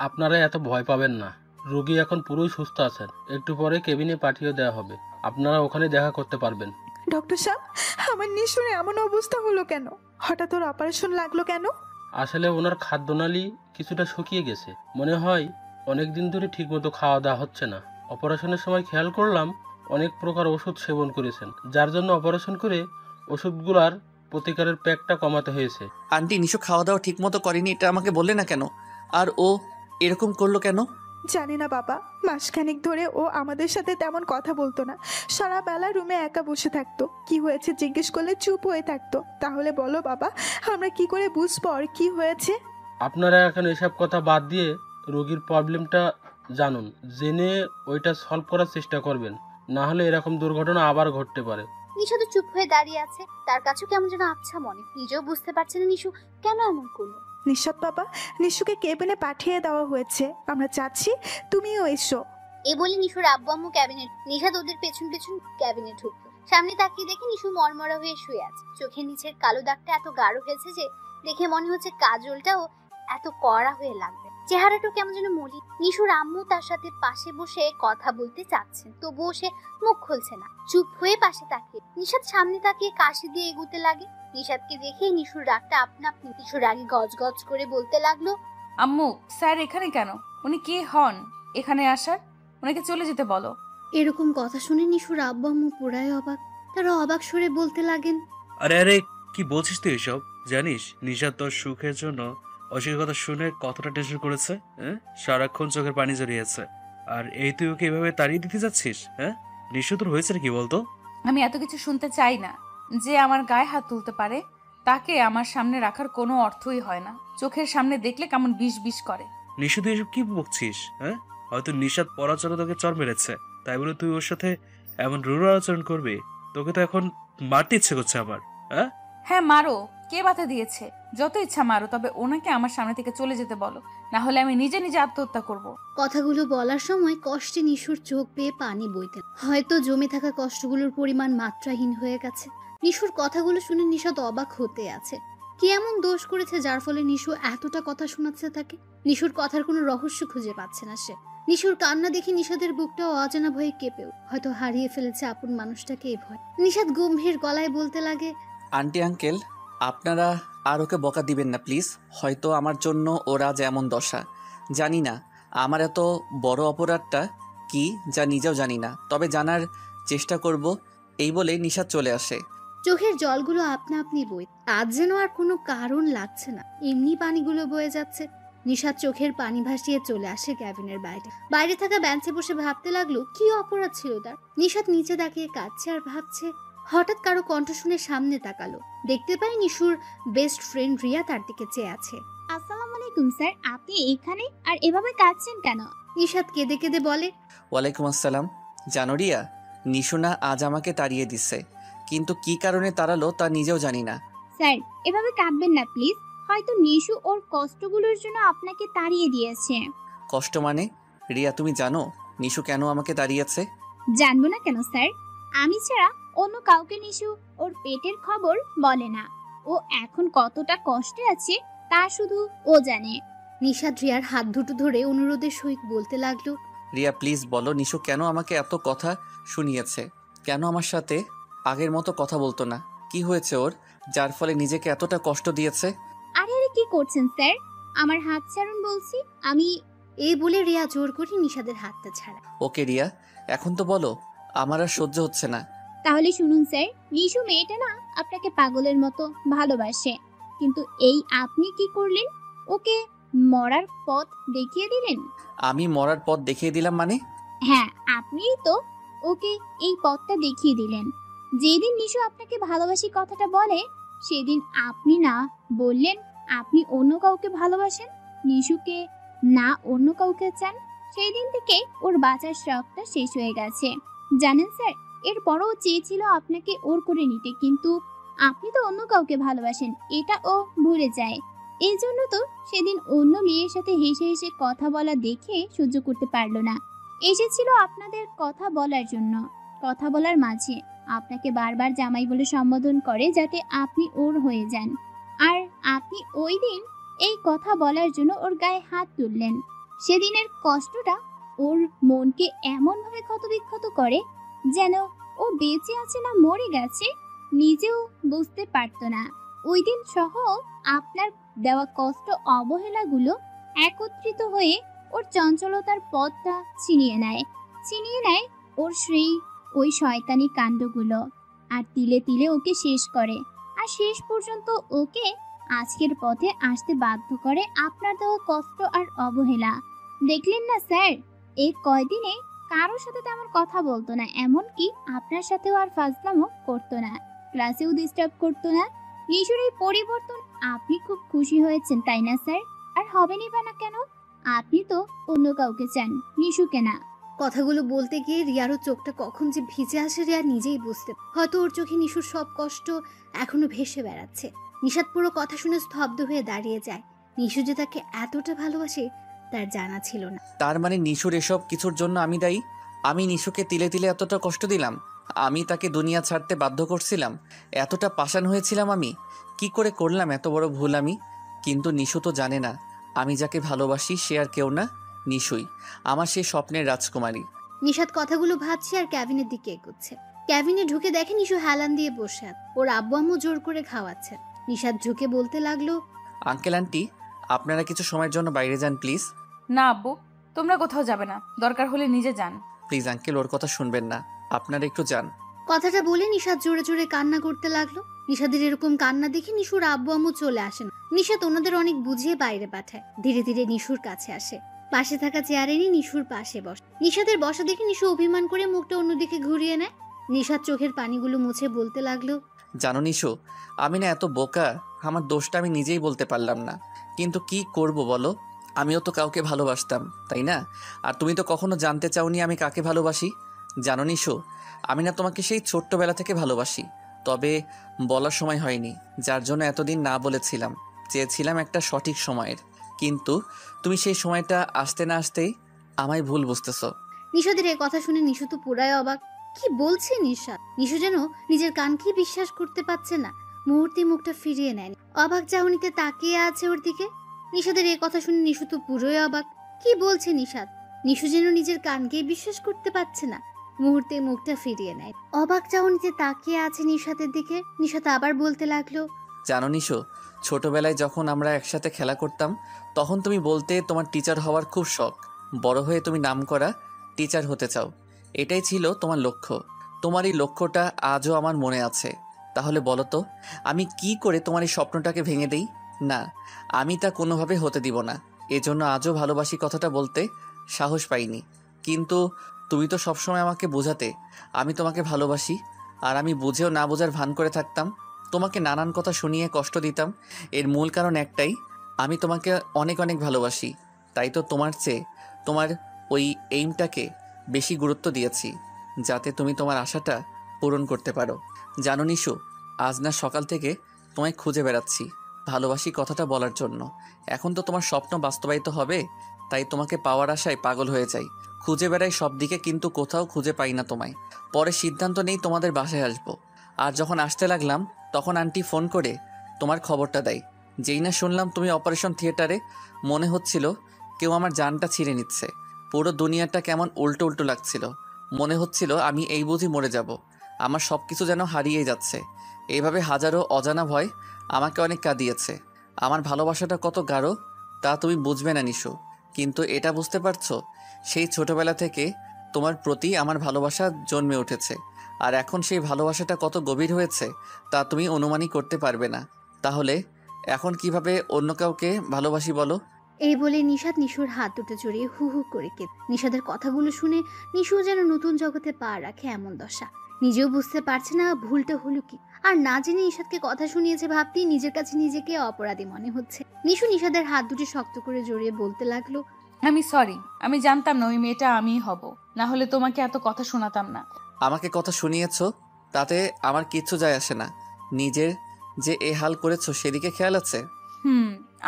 আপনারা এত ভয় পাবেন না, রোগী এখন পুরোই সুস্থ আছেন। একটু পরে কেবিনে পাঠিয়ে দেওয়া হবে, আপনারা ওখানে দেখা করতে পারবেন। ডক্টর সাহেব, আমার নিশুর এমন অবস্থা হলো কেন? হঠাৎ ওর অপারেশন লাগলো কেন? আসলে ওনার খাদ্যনালী কিছুটা শুকিয়ে গেছে, মনে হয় অনেকদিন ধরে ঠিকমতো খাওয়া দাওয়া হচ্ছে না। অপারেশনের সময় খেয়াল করলাম অনেক প্রকার ওষুধ সেবন করেছেন, যার জন্য অপারেশন করে ওষুধগুলার প্রতিকারের প্যাকটা কমাতে হয়েছে। আন্টি নিশু খাওয়া দাওয়া ঠিক মতো করেনি, এটা আমাকে বললে না কেন? আর ও এরকম করলো কেন? জানি না বাবা, মাসখানেক ধরে ও আমাদের সাথে তেমন কথা বলতো না। সারা বেলা রুমে একা বসে থাকতো। কি হয়েছে জিজ্ঞেস করলে চুপ হয়ে থাকতো। তাহলে বলো বাবা, আমরা কি করে বুঝবো আর কি হয়েছে? আপনারা এখন এসব কথা বাদ দিয়ে রোগীর প্রবলেমটা জানুন, জেনে ওইটা সলভ করার চেষ্টা করবেন, না হলে এরকম দুর্ঘটনা আবার ঘটতে পারে। নিশাদ চুপ হয়ে দাঁড়িয়ে আছে। তার কাছেও কেমন যেন আবছা মনে। নিজেও বুঝতে পারছে না নিশু কেন এমন করলো। নিশাদ বাবা, নিশুকে কেবিনে পাঠিয়ে দেওয়া হয়েছে, আমরা চাচ্ছি তুমিও এসো। এ বলে নিশুর আব্বু আম্মু ক্যাবিনেট। নিশাদ ওদের পেছন পেছন ক্যাবিনে ঢুকলো। সামনে তাকিয়ে দেখে নিশু মরমরা হয়ে শুয়ে আছে। চোখের নিচের কালো দাগটা এত গাঢ় হয়েছে যে দেখে মনে হচ্ছে কাজলটাও এত কড়া হয়ে লাগবে। চেহারাটা কেমন যেন মলিন। নিশুর আম্মু তার সাথে পাশে বসে কথা বলতে চাচ্ছেন, তবুও সে মুখ খুলছে না, চুপ হয়ে পাশে তাকিয়ে। নিশাদ সামনে তাকিয়ে কাশি দিয়ে এগুতে লাগে। নিশাদকে দেখে নিশুর রাগটা আপনা আপনি নিশুর রাগে গজ গজ করে বলতে লাগলো, আম্মু স্যার এখানে কেন? উনি কে হন এখানে আসার? ওনাকে চলে যেতে বলো। এরকম কথা শুনে নিশুর আব্বু আম্মু পুরাই অবাক। তারা অবাক সরে বলতে লাগেন, আরে আরে কি বলছিস তুই এসব? জানিস নিশা তোর সুখের জন্য অশিকের কথা শুনে কতটা টেনশন করেছে? হ্যাঁ, সারাক্ষণ চোখের পানি জড়িয়েছে। আর এই তুই ওকে এভাবে তাড়িয়ে দিতে যাচ্ছিস? হ্যাঁ, নিশু তোর হয়েছে কি বলতো? আমি এত কিছু শুনতে চাই না। যে আমার গায়ে হাত তুলতে পারে তাকে আমার সামনে রাখার কোনো অর্থই হয় না। চোখের সামনে দেখলে কেমন বিষ বিষ করে। নিশু তুই এসব কি বকছিস? হ্যাঁ, হয়তো নিশাদ পড়ার জন্য তোকে চর মেরেছে, তাই বলে তুই ওর সাথে এমন রূঢ় আচরণ করবি? তোকে তো এখন মারতে ইচ্ছে করছে আমার। হ্যাঁ হ্যাঁ মারো, কে বাধা দিয়েছে? যত ইচ্ছা মারো, তবে ওনাকে আমার সামনে থেকে চলে যেতে বলো, না হলে আমি নিজে নিজে আত্মহত্যা করব। কথাগুলো বলার সময় কষ্টে নিশুর চোখ বেয়ে পানি বইতেন। হয়তো জমে থাকা কষ্টগুলোর পরিমাণ মাত্রাহীন হয়ে গেছে। নিশুর কথাগুলো শুনে নিশাদ অবাক হতে আছে। কি এমন দোষ করেছে যার ফলে নিশু এতটা কথা শোনাচ্ছে তাকে? নিশুর কথার কোনো রহস্য খুঁজে পাচ্ছে না সে। নিশুর কান্না দেখে নিশাদের বুকটাও অজানা ভয়ে কেঁপেও হয়তো হারিয়ে ফেলেছে আপন মানুষটাকে। এই ভয় নিশাদ গম্ভীর গলায় বলতে লাগে, আন্টি আঙ্কেল আপনারা আর ওকে বকা দিবেন না প্লিজ। হয়তো আমার জন্য ওরা যেমন দশা, জানি না আমার এত বড় অপরাধটা কি, যা নিজেও জানি না, তবে জানার চেষ্টা করব। এই বলে নিশাদ চলে আসে। চোখের জলগুলো আপনা আপনি বই। আজ যেন আর কোনো কারণ লাগছে না, এমনি পানিগুলো বয়ে যাচ্ছে। নিশাদ চোখের পানি ভাসিয়ে চলে আসে ক্যাবিনের বাইরে। বাইরে থাকা বেঞ্চে বসে ভাবতে লাগলো কি অপরাধ ছিল তার। নিশাদ নিচে তাকিয়ে কাঁদছে আর ভাবছে। হঠাৎ কারো কণ্ঠ শুনে সামনে তাকালো, দেখতে পাই নিশুর বেস্ট ফ্রেন্ড রিয়া তার দিকে চেয়ে আছে। আসসালামু আলাইকুম স্যার, আপনি এখানে আর এভাবে কাঁদছেন কেন? নিশাদ কেঁদে কেঁদে বলে, ওয়ালাইকুম আসসালাম। জানো রিয়া, নিশু না আজ আমাকে তাড়িয়ে দিচ্ছে, কিন্তু কি কারণে তাড়ালো তা নিজেও জানি না। স্যার এভাবে কাঁদবেন না প্লিজ, হয়তো নিশু ওর কষ্টগুলোর জন্য আপনাকে তাড়িয়ে দিয়েছে। কষ্ট মানে? রিয়া তুমি জানো নিশু কেন আমাকে তাড়িয়েছে? জানবো না কেন স্যার, আমি ছাড়া অন্য কাউকে নিশু ওর পেটের খবর বলে না। ও এখন কতটা কষ্টে আছে তা শুধু ও জানে। নিশাদ রিয়ার হাত দুটো ধরে অনুরোধের সহিত বলতে লাগলো, রিয়া প্লিজ বলো নিশু কেন আমাকে এত কথা শুনিয়েছে, কেন আমার সাথে আগের মতো কথা বলতো না, কি হয়েছে ওর যার ফলে নিজেকে এতটা কষ্ট দিয়েছে? আরে আরে কি করছেন স্যার, আমার হাত ছাড়ুন বলছি। আমি এই বলে রিয়া জোর করে নিশাদের হাতটা ছাড়া। ওকে রিয়া, এখন তো বলো, আমার আর সহ্য হচ্ছে না। তাহলে শুনুন স্যার, নিশু মেয়েটা না আপনাকে পাগলের মতো ভালোবাসে, কিন্তু এই আপনি কি করলেন, ওকে মরার পথ দেখিয়ে দিলেন। আমি মরার পথ দেখিয়ে দিলাম মানে? হ্যাঁ, আপনিই তো ওকে এই পথটা দেখিয়ে দিলেন। যেদিন নিশু আপনাকে ভালোবাসি কথাটা বলে, সেদিন আপনি না বললেন আপনি অন্য কাউকে ভালোবাসেন, নিশুকে না অন্য কাউকে চান। সেই দিন থেকে ওর বাঁচার শখটা শেষ হয়ে গেছে জানেন স্যার। এরপরও চেয়েছিল আপনাকে ওর করে নিতে, কিন্তু আপনি তো অন্য কাউকে ভালোবাসেন এটা ও ভুলে যায়। এই জন্য তো সেদিন অন্য মেয়ের সাথে হেসে হেসে কথা বলা দেখে সহ্য করতে পারলো না, এসেছিল আপনাদের কথা বলার জন্য। কথা বলার মাঝে আপনাকে বারবার জামাই বলে সম্বোধন করে যাতে আপনি ওর হয়ে যান, আর আপনি ওই দিন এই কথা বলার জন্য ওর গায়ে হাত তুললেন। সেদিনের কষ্টটা ওর মনকে এমনভাবে ক্ষতবিক্ষত করে যেন ও বেঁচে আছে না মরে গেছে নিজেও বুঝতে পারতো না। ওই দিন সহ আপনার দেওয়া কষ্ট অবহেলাগুলো একত্রিত হয়ে ওর চঞ্চলতার পথটা ছিনিয়ে নেয় ওর ওই শয়তানি কাণ্ডগুলো, আর তিলে তিলে ওকে শেষ করে, আর শেষ পর্যন্ত ওকে আজকের পথে আসতে বাধ্য করে আপনার দেওয়া কষ্ট আর অবহেলা। দেখলেন না স্যার, এই কয়দিনে কারোর সাথে তেমন কথা বলতো না, এমনকি আপনার সাথেও আর ফাজলামো করতো না, ক্লাসেও ডিস্টার্ব করতো না। নিশুর এই পরিবর্তন আপনি খুব খুশি হয়েছেন তাই না স্যার? আর হবেনই বা না কেন, আপনি তো অন্য কাউকে চান, নিশুকে না। কথাগুলো বলতে গিয়ে রিয়ারও চোখটা কখন যে ভিজে আসে রিয়া নিজেই বুঝতে, হয়তো ওর চোখে নিশুর সব কষ্ট এখনো ভেসে বেড়াচ্ছে। নিশাদ পুরো কথা শুনে স্তব্ধ হয়ে দাঁড়িয়ে যায়। নিশু যে তাকে এতটা ভালোবাসে তার জানা ছিল না। তার মানে নিশুর এসব কিছুর জন্য আমি দায়ী? আমি নিশুকে তিলে তিলে এতটা কষ্ট দিলাম, আমি তাকে দুনিয়া ছাড়তে বাধ্য করছিলাম, এতটা পাষাণ হয়েছিলাম আমি? কি করে করলাম এত বড় ভুল আমি? কিন্তু নিশু তো জানে না আমি যাকে ভালোবাসি সে আর কেউ না, নিশুই আমার সেই স্বপ্নের রাজকুমারী। নিশাদ কথাগুলো ভাবছে আর ক্যাবিনের দিকে এগোচ্ছে। ক্যাবিনে ঢুকে দেখে নিশু হেলান দিয়ে বসে আছে, ওর আব্বু আম্মু জোর করে খাওয়াচ্ছে। নিশাদ ঝুঁকে বলতে লাগলো, আঙ্কেল আন্টি, আপনারা কিছু সময়ের জন্য বাইরে যান প্লিজ। না আব্বু, তোমরা কোথাও যাবে না, দরকার হলে নিজে যান। প্লিজ আঙ্কেল, ওর কথা শুনবেন না, আপনারা একটু যান। কথাটা বলে নিশাদ জোরে জোরে কান্না করতে লাগলো। নিশাদের এরকম কান্না দেখে নিশুর আব্বু আম্মু চলে আসেন। নিশাদ ওনাদের অনেক বুঝিয়ে বাইরে পাঠায়। ধীরে ধীরে নিশুর কাছে আসে, পাশে থাকা চেয়ারে নিয়ে নিশুর পাশে বসে। নিশাদের বসা দেখে নিশু অভিমান করে মুখটা অন্যদিকে ঘুরিয়ে নেয়। নিশাদ চোখের পানিগুলো মুছে বলতে লাগলো, জানো নিশু, আমি না এত বোকা, আমার দোষটা আমি নিজেই বলতে পারলাম না, কিন্তু কি করব বলো, আমিও তো কাউকে ভালোবাসতাম তাই না? আর তুমি তো কখনো জানতে চাওনি আমি কাকে ভালোবাসি। জানো নিশু, আমি না তোমাকে সেই ছোট্টবেলা থেকে ভালোবাসি, তবে বলার সময় হয়নি, যার জন্য এতদিন না বলেছিলাম, চেয়েছিলাম একটা সঠিক সময়ের, কিন্তু তুমি সেই সময়টা আসতে না আসতেই আমায় ভুল বুঝতেছ। নিশাদের এই কথা শুনে নিশু তো পুরাই অবাক। কি বলছে নিশাদ? নিশু যেন নিজের কানকেই বিশ্বাস করতে পারছে না। মুহূর্তে মুখটা ফিরিয়ে নেয়, অবাক চাহনিতে তাকিয়ে আছে ওর দিকে। নিশাদের এই কথা শুনে নিশু তো পুরোই অবাক। কি বলছে নিশাদ? নিশু যেন নিজের কানকেই বিশ্বাস করতে পারছে না, মুহূর্তে মুখটা ফিরিয়ে নেয়, অবাক চাহনিতে তাকিয়ে আছে নিশাদের দিকে। নিশাদ আবার বলতে লাগলো, জানো নিশু, ছোটবেলায় যখন আমরা একসাথে খেলা করতাম তখন তুমি বলতে তোমার টিচার হওয়ার খুব শখ, বড় হয়ে তুমি নামকরা টিচার হতে চাও, এটাই ছিল তোমার লক্ষ্য। তোমার এই লক্ষ্যটা আজও আমার মনে আছে। তাহলে বলো তো, আমি কি করে তোমার এই স্বপ্নটাকে ভেঙে দেই? না, আমি তা কোনোভাবে হতে দিব না। এজন্য আজও ভালোবাসি কথাটা বলতে সাহস পাইনি। কিন্তু তুমি তো সবসময় আমাকে বোঝাতে আমি তোমাকে ভালোবাসি, আর আমি বুঝেও না বোঝার ভান করে থাকতাম, তোমাকে নানান কথা শুনিয়ে কষ্ট দিতাম। এর মূল কারণ একটাই, আমি তোমাকে অনেক অনেক ভালোবাসি। তাই তো তোমার চেয়ে তোমার ওই এইমটাকে বেশি গুরুত্ব দিয়েছি, যাতে তুমি তোমার আশাটা পূরণ করতে পারো। জানো নিশু, আজ না সকাল থেকে তোমায় খুঁজে বেড়াচ্ছি ভালোবাসি কথাটা বলার জন্য। এখন তো তোমার স্বপ্ন বাস্তবায়িত হবে, তাই তোমাকে পাওয়ার আশায় পাগল হয়ে যাই। খুঁজে বেড়াই সব দিকে, কিন্তু কোথাও খুঁজে পাই না তোমায়। পরে সিদ্ধান্ত নেই তোমাদের বাসায় আসবো। আর যখন আসতে লাগলাম তখন আন্টি ফোন করে তোমার খবরটা দেয়। যেই না শুনলাম তুমি অপারেশন থিয়েটারে, মনে হচ্ছিল কেউ আমার জানটা ছিঁড়ে নিচ্ছে। পুরো দুনিয়াটা কেমন উল্টো উল্টো লাগছিল। মনে হচ্ছিল আমি এই বুঝি মরে যাব, আমার সব কিছু যেন হারিয়ে যাচ্ছে। এইভাবে হাজারো অজানা ভয় আমাকে অনেক কাঁদিয়েছে। আমার ভালোবাসাটা কত গাঢ় তা তুমি বুঝবে না নিশু, কিন্তু এটা বুঝতে পারছো, সেই ছোটবেলা থেকে তোমার প্রতি আমার ভালোবাসা জন্মে উঠেছে। আর এখন সেই ভালোবাসাটা কত গভীর হয়েছে তা তুমি অনুমানই করতে পারবে না। তাহলে এখন কিভাবে অন্য কাউকে ভালোবাসি বলো? এই বলে নিশাদ নিশুর হাত দুটো জড়িয়ে হু হু করে কেঁদে। নিশাদের কথাগুলো শুনে নিশু যেন নতুন জগতে পা রাখে এমন দশা। নিজেও বুঝতে পারছে না ভুলটা হলো কি, আর না জেনে নিশাদকে কথা শুনিয়েছে ভাবতেই নিজের কাছে নিজেকে অপরাধী মনে হচ্ছে। নিশু নিশাদের হাত দুটি শক্ত করে জড়িয়ে বলতে লাগলো, আমি সরি, আমি জানতাম না ওই মেয়েটা আমিই হব, না হলে তোমাকে এত কথা শোনাতাম না। আমাকে কথা শুনিয়েছো তাতে আমার কিচ্ছু যায় আসে না। নিজের যে এ হাল করেছো সেদিকে খেয়াল আছে?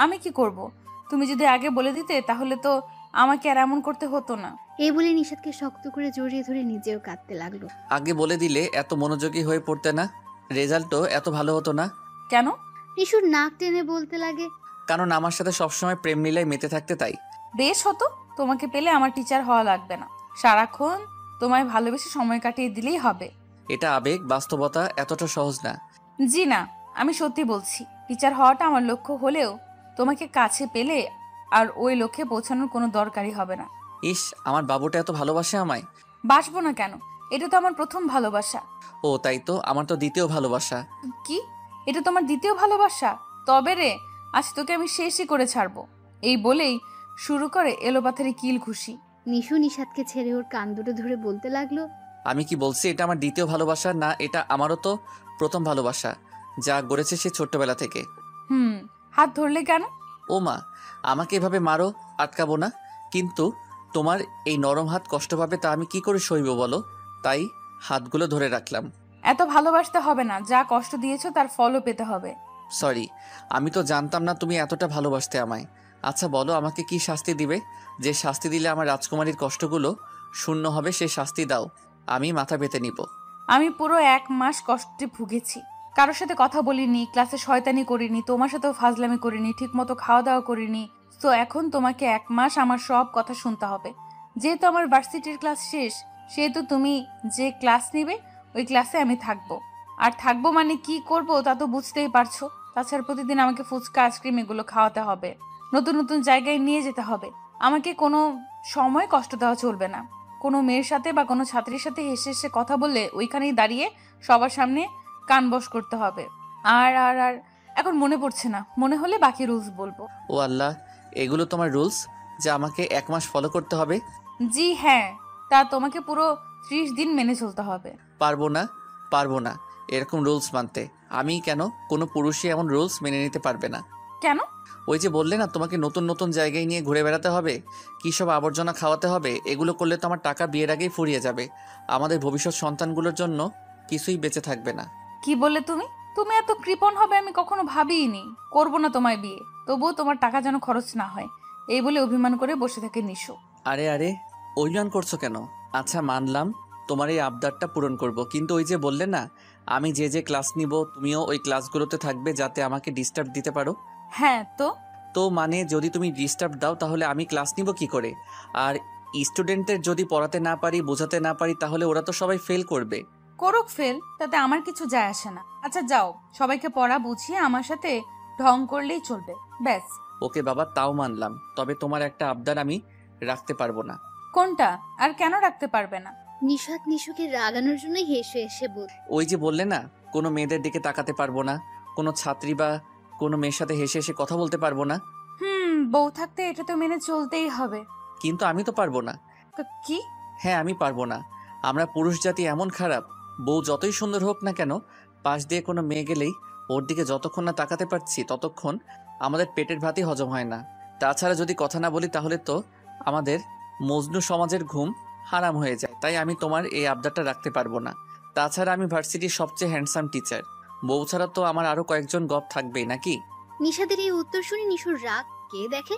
আমি কি করব? তুমি যদি আগে বলে দিতে তাহলে তো আমাকে আর এমন করতে হতো না। এই বলে নিশাদকে শক্ত করে জড়িয়ে ধরে নিজেও কাঁদতে লাগলো। আগে বলে দিলে এত মনোযোগী হয়ে পড়তে না, রেজাল্টও এত ভালো হতো না। কেন? নিশুর নাক টেনে বলতে লাগে, কারণ আমার সাথে সবসময় প্রেম লীলায় মেতে থাকতে, তাই। বেশ হতো, তোমাকে পেলে আমার টিচার হওয়া লাগবে না, সারাক্ষণ তোমায় ভালোবেসে সময় কাটিয়ে দিলেই হবে। এটা আবেগ, বাস্তবতা এতটা সহজ না। জি না, আমি সত্যি বলছি, টিচার হওয়াটা আমার লক্ষ্য হলেও তোমাকে কাছে পেলে আর ওই লক্ষ্যে পৌঁছানোর কোনো দরকারই হবে না। ইস, আমার বাবুটা এত ভালোবাসে আমায়। বাসবো না কেন? এটা তো আমার প্রথম ভালোবাসা। ও তাই তো, আমার তো দ্বিতীয় ভালোবাসা। কি? এটা তোমার দ্বিতীয় ভালোবাসা? তবে রে, আজ তোকে আমি শেষই করে ছাড়বো। এই বলেই শুরু করে এলোপাথারি কিল ঘুষি। নিশু নিশাদকে ছেড়ে ওর কান দুটো ধরে বলতে লাগলো, আমি কি বলছি এটা আমার দ্বিতীয় ভালোবাসা না? এটা আমারও তো প্রথম ভালোবাসা, যা গড়েছে সে ছোট্টবেলা থেকে। হাত ধরলে কেন? ও মা, আমাকে এভাবে মারো, আটকাবো না। কিন্তু তোমার এই নরম হাত কষ্ট পাবে, তা আমি কি করে সইব বলো? তাই হাতগুলো ধরে রাখলাম। এত ভালোবাসতে হবে না, যা কষ্ট দিয়েছো তার ফলও পেতে হবে। সরি, আমি তো জানতাম না তুমি এতটা ভালোবাসতে আমায়। আচ্ছা বলো, আমাকে কি শাস্তি দিবে? যে শাস্তি দিলে আমার রাজকুমারীর কষ্টগুলো শূন্য হবে, সে শাস্তি দাও, আমি মাথা পেতে নিব। আমি পুরো 1 মাস কষ্টে ভুগেছি, কারোর সাথে কথা বলিনি, ক্লাসে শয়তানি করিনি, তোমার সাথেও ফাজলামি করিনি, ঠিক মতো খাওয়া দাওয়া করিনি। তো এখন তোমাকে 1 মাস আমার সব কথা শুনতে হবে। যেহেতু আমার ভার্সিটির ক্লাস শেষ, সেহেতু তুমি যে ক্লাস নিবে ওই ক্লাসে আমি থাকবো। আর থাকবো মানে কি করব তা তো বুঝতেই পারছো। তাছাড়া প্রতিদিন আমাকে ফুচকা, আইসক্রিম এগুলো খাওয়াতে হবে, নতুন নতুন জায়গায় নিয়ে যেতে হবে। আমাকে কোনো সময় কষ্ট দেওয়া চলবে না। কোনো মেয়ের সাথে বা কোনো ছাত্রীর সাথে হেসে হেসে কথা বললে ওইখানেই দাঁড়িয়ে সবার সামনে কান বশ করতে হবে। আর আর আর এখন মনে পড়ছে না, মনে হলে বাকি রুলস বলবো। ও আল্লাহ, এগুলো তোমার রুলস যা আমাকে 1 মাস ফলো করতে হবে? জি হ্যাঁ, তা তোমাকে পুরো 30 দিন মেনে চলতে হবে। পারবো না, পারবো না এরকম রুলস মানতে। আমি কেন? কোনো পুরুষই এমন রুলস মেনে নিতে পারবে না। কেন? ওই যে বললে না তোমাকে নতুন নতুন জায়গায় নিয়ে ঘুরে বেড়াতে হবে, কী সব আবর্জনা খাওয়াতে হবে, এগুলো করলে তো আমার টাকা বিয়ের আগেই ফুরিয়ে যাবে। আমাদের ভবিষ্যৎ সন্তানগুলোর জন্য কিছুই বেঁচে থাকবে না। কি বললে তুমি? তুমি এত কৃপণ হবে আমি কখনো ভাবিনি। করবো না তোমায় বিয়ে, তবুও তোমার টাকা যেন খরচ না হয়, এই বলে অভিমান করে বসে থাকে নিশু। আরে আরে, অভিমান করছো কেন? আচ্ছা মানলাম তোমার এই আবদারটা পূরণ করব, কিন্তু ওই যে বললে না আমি যে যে ক্লাস নিব তুমিও ওই ক্লাসগুলোতে থাকবে, যাতে আমাকে ডিস্টার্ব দিতে পারো। হ্যাঁ তো মানে যদি তুমি ডিস্টার্ব দাও তাহলে আমি ক্লাস নিব কি করে? আর স্টুডেন্টদের যদি পড়াতে না পারি, বোঝাতে না পারি, তাহলে ওরা তো সবাই ফেল করবে। করুক ফেল, তাতে আমার কিছু যায় আসে না। আচ্ছা যাও, সবাইকে পড়া বুঝিয়ে আমার সাথে ঢং করলেই চলবে, ব্যাস। ওকে বাবা, তাও মানলাম, তবে তোমার একটা আবদার আমি রাখতে পারবো না। কোনটা? আর কেন রাখতে পারবে না? নিশাদ নিশুকে রাগানোর জন্য হেসে হেসে বল, ওই যে বললে না কোনো মেয়েদের দিকে তাকাতে পারবো না, কোনো ছাত্রী বা কোনো মেয়ের সাথে হেসে হেসে কথা বলতে পারবো না। বউ থাকতে এটা তো মেনে চলতেই হবে। কিন্তু আমি তো পারবো না। কি? হ্যাঁ, আমি পারবো না। আমরা পুরুষ জাতি এমন খারাপ, বউ যতই সুন্দর হোক না কেন, পাশ দিয়ে কোনো মেয়ে গেলেই ওর দিকে যতক্ষণ না তাকাতে পারছি ততক্ষণ আমাদের পেটের ভাতই হজম হয় না। তাছাড়া যদি কথা না বলি তাহলে তো আমাদের মজনু সমাজের ঘুম হারাম হয়ে যায়। তাই আমি তোমার এই আবদারটা রাখতে পারবো না। তাছাড়া আমি ভার্সিটির সবচেয়ে হ্যান্ডসাম টিচার, বউ ছাড়া তো আমার আরো কয়েকজন গপ থাকবেই নাকি? নিশাদের এই উত্তর শুনে নিশুর রাগ কে দেখে।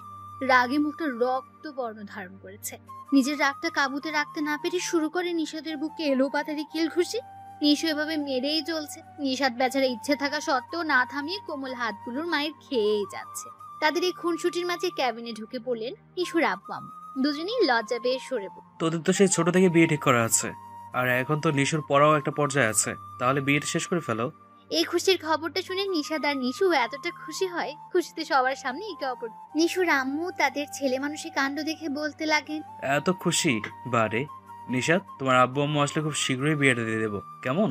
রাগে মুখটা রক্ত বর্ণ ধারণ করেছে। নিজের রাগটা কাবুতে রাখতে না পেরে শুরু করে নিশাদের বুকে এলোপাতাড়ি কিল ঘুষি। নিশু এভাবে মেরেই চলছে। নিশাদ বেচারা ইচ্ছে থাকা সত্ত্বেও না থামিয়ে কোমল হাতগুলোর মায়ের খেয়েই যাচ্ছে। তাদের এই খুনসুটির মাঝে ক্যাবিনে ঢুকে পড়লেন নিশুর আব্বু আম্মু। দুজনেই লজ্জা পেয়ে সরে পড়ল। তোদের তো সেই ছোট থেকে বিয়ে ঠিক করা আছে, আর এখন তো নিশুর পড়াও একটা পর্যায়ে আছে, তাহলে বিয়েটা শেষ করে ফেলো। এই খুশির খবরটা শুনে নিশাদ আর নিশু এতটা খুশি হয়, খুশিতে সবার সামনে একে অপর। নিশুর আম্মু তাদের ছেলে মানুষের কাণ্ড দেখে বলতে লাগেন, এত খুশি? বারে নিশাদ, তোমার আব্বু আম্মু আসলে খুব শীঘ্রই বিয়েটা দিয়ে দেবো, কেমন?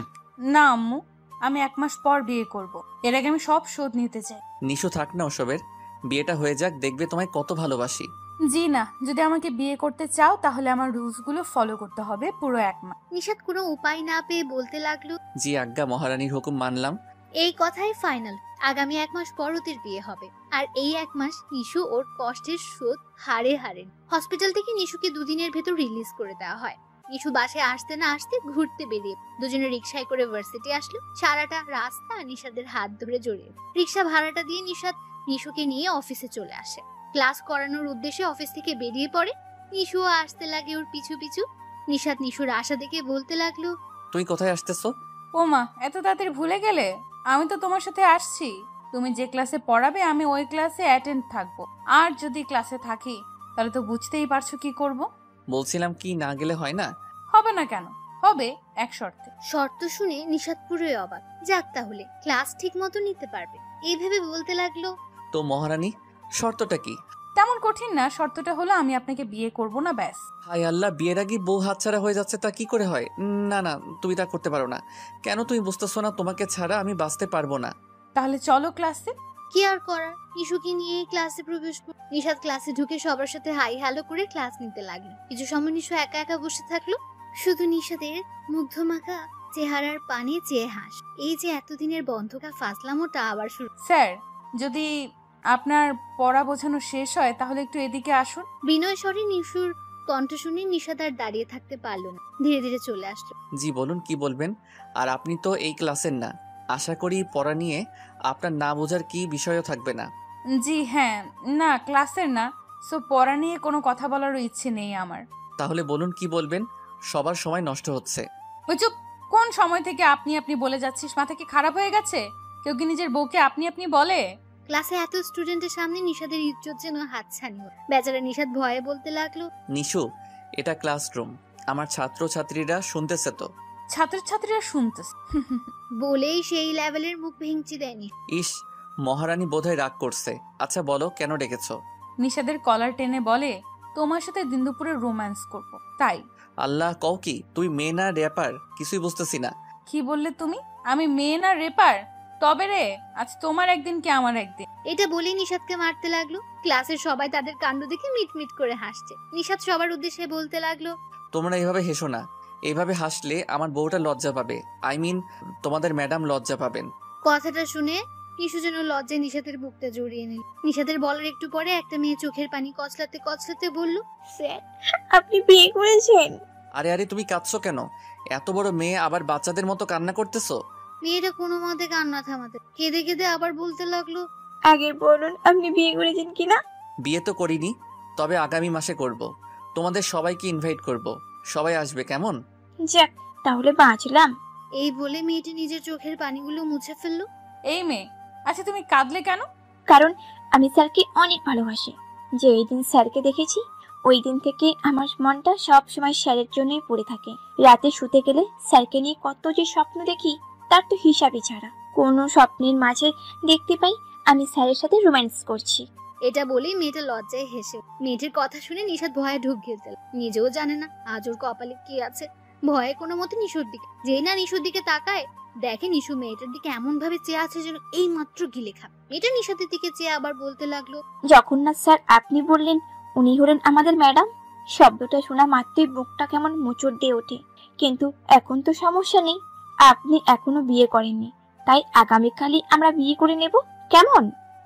না আম্মু, আমি 1 মাস পর বিয়ে করব। এর আগে আমি সব শোধ নিতে চাই। নিশু থাক না ওসবের, বিয়েটা হয়ে যাক, দেখবে তোমায় কত ভালোবাসি। জি না, যদি আমাকে বিয়ে করতে চাও তাহলে আমার রুলসগুলো ফলো করতে হবে পুরো 1 মাস। নিশাদ কোনো উপায় না পেয়ে বলতে লাগলো, জি আজ্ঞা, মহারানীর হুকুম মানলাম। এই কথাই ফাইনাল। আগামী 1 মাস পর ওদের বিয়ে হবে। আর এই 1 মাস নিশু ওর কষ্টের শোধ হারে হারেন। হসপিটাল থেকে নিশুকে 2 দিনের ভেতর রিলিজ করে দেওয়া হয়। নিশু বাসায় আসতে না আসতে ঘুরতে বেরিয়ে দুজনে রিক্সায় করে ভার্সিটি আসলো। সারাটা রাস্তা নিশাদের হাত ধরে জড়িয়ে রিক্সা ভাড়াটা দিয়ে নিশাদ নিশুকে নিয়ে অফিসে চলে আসে। ক্লাস করানোর উদ্দেশ্যে অফিস থেকে বেরিয়ে পড়ে। নিশুও আসতে লাগে ওর পিছু পিছু। নিশাদ নিশুর আশা দেখে বলতে লাগলো, তুই কোথায় আসতেছো? ও মা, এত তাড়াতাড়ি ভুলে গেলে? আমি তো তোমার সাথে আসছি। তুমি যে ক্লাসে পড়াবে আমি ওই ক্লাসে অ্যাটেন্ড থাকবো। আর যদি ক্লাসে থাকি তাহলে তো বুঝতেই পারছো কি করব। বলছিলাম কি, না গেলে হয় না? হবে না কেন? হবে, এক শর্তে। শর্ত শুনে নিশাদ পুরোই অবাক। যাক, তাহলে ক্লাস ঠিক মতো নিতে পারবে এই ভেবে বলতে লাগলো, তো মহারানী, শর্তটা কি? তেমন কঠিন না, শর্তটা হলো আমি আপনাকে বিয়ে করব না, ব্যাস। হায় আল্লাহ, বিয়ের আগে বউ হাতছাড়া হয়ে যাচ্ছে, তা কি করে হয়? না না, তুমি তা করতে পারো না। কেন তুমি বুঝতেছো না? তোমাকে ছাড়া আমি বাঁচতে পারবো না। তাহলে চলো ক্লাসে। কি আর করার, নিশুকে নিয়ে ক্লাসে প্রবেশ করল। নিশাদ ক্লাসে ঢুকে সবার সাথে হাই হ্যালো করে ক্লাস নিতে লাগলো। কিছু সময় নিশু একা একা বসে থাকলো। শুধু নিশাদের মুগ্ধমাখা চেহারার পানে চেয়ে হাস। এই যে এতদিনের বন্ধকা ফাজলামোটা আবার শুরু। স্যার, যদি আপনার পড়া বোঝানো শেষ হয় তাহলে একটু এদিকে আসুন। বিনয় স্বরে নিশুর কণ্ঠ শুনে নিশাদ আর দাঁড়িয়ে থাকতে পারলো না, ধীরে ধীরে চলে আসলো। জি বলুন, কি বলবেন? আর আপনি তো এই ক্লাসের না, আশা করি পড়া নিয়ে আপনার না বোঝার কি বিষয়ও থাকবে না। জি হ্যাঁ, না ক্লাসের না, সো পড়া নিয়ে কোনো কথা বলারও ইচ্ছে নেই আমার। তাহলে বলুন কি বলবেন? সবার সময় নষ্ট হচ্ছে। ওই চুপ! কোন সময় থেকে আপনি আপনি বলে যাচ্ছিস? মাথা কি খারাপ হয়ে গেছে? কেউ কি নিজের বউকে আপনি আপনি বলে? ক্লাসে এত স্টুডেন্টের সামনে নিশাদের ইজ্জত যেন হাতছানি হলো। বেচারা নিশাদ ভয়ে বলতে লাগলো, নিশু, এটা ক্লাসরুম, আমার ছাত্র ছাত্রীরা শুনতেছে তো। ছাত্রছাত্রীরা শুনতেছে। বলেই সেই লেভেলের মুখ ভেঙচি দেয়নি। ইস, মহারানী বোধহয় রাগ করছে। আচ্ছা বলো, কেন ডেকেছো? নিশাদের কলার টেনে বলে, তোমার সাথে দিন দুপুরে রোম্যান্স করবো, তাই। আল্লাহ, কও কি? তুই মেয়ে না র্যাপার? কিছুই বুঝতেছি না। কি বললে তুমি? আমি মেয়ে না রেপার? তবে রে, আজ তোমার একদিন কি আমার একদিন। এটা বলেই নিশাদকে মারতে লাগলো। ক্লাসের সবাই তাদের কাণ্ড দেখে মিটমিট করে হাসছে। নিশাদ সবার উদ্দেশ্যে বলতে লাগলো, তোমরা এইভাবে হেসো না। এইভাবে হাসলে আমার বউটা লজ্জা পাবে। আই মিন, তোমাদের ম্যাডাম লজ্জা পাবেন। কথাটা শুনে নিশু যেন লজ্জায় নিশাদের বুকটা জড়িয়ে নিল। নিশাদের বলার একটু পরে একটা মেয়ে চোখের পানি কচলাতে কচলাতে বলল, স্যার, আপনি বিয়ে করেছেন? আরে আরে, তুমি কাঁদছো কেন? এত বড় মেয়ে আবার বাচ্চাদের মতো কান্না করতেছো? মেয়েটা কোনো মতে কান্না থামাতে কেঁদে কেঁদে আবার বলতে লাগলো, আগে বলুন আপনি বিয়ে করেছেন কিনা। বিয়ে তো করিনি, তবে আগামী মাসে করব। তোমাদের সবাইকে ইনভাইট করব, সবাই আসবে, কেমন? যাক, তাহলে বাঁচলাম। এই বলে মেয়েটি নিজের চোখের পানিগুলো মুছে ফেললো। এই মেয়ে, আচ্ছা তুমি কাঁদলে কেন? কারণ আমি স্যারকে অনেক ভালোবাসি। যে এই দিন স্যারকে দেখেছি ওই দিন থেকে আমার মনটা সব সময় স্যারের জন্যই পড়ে থাকে। রাতে শুতে গেলে স্যারকে নিয়ে কত যে স্বপ্ন দেখি তার তো হিসাবই ছাড়া। কোনো স্বপ্নের মাঝে দেখতে পাই আমি স্যারের সাথে রোম্যান্স করছি। এটা বলেই মেয়েটা লজ্জায় হেসে। মেয়েটির কথা শুনে নিশাদ ভয়ে ঢুক গিলতে নিজেও জানে না আজ ওর কপালে কি আছে। ভয়ে কোনো মতে নিশুর দিকে যেই না নিশুর দিকে তাকায় দেখে নিশু মেয়েটার দিকে এমন ভাবে চেয়ে আছে যেন এই মাত্র গিলে খাবে। মেয়েটা নিশাতের দিকে চেয়ে আবার বলতে লাগলো, যখন না স্যার আপনি বললেন উনি হলেন আমাদের ম্যাডাম, শব্দটা শোনা মাত্রই বুকটা কেমন মোচড় দিয়ে ওঠে। কিন্তু এখন তো সমস্যা নেই, আপনি এখনো বিয়ে করেননি, তাই আগামীকালই আমরা বিয়ে করে নেব, কেমন?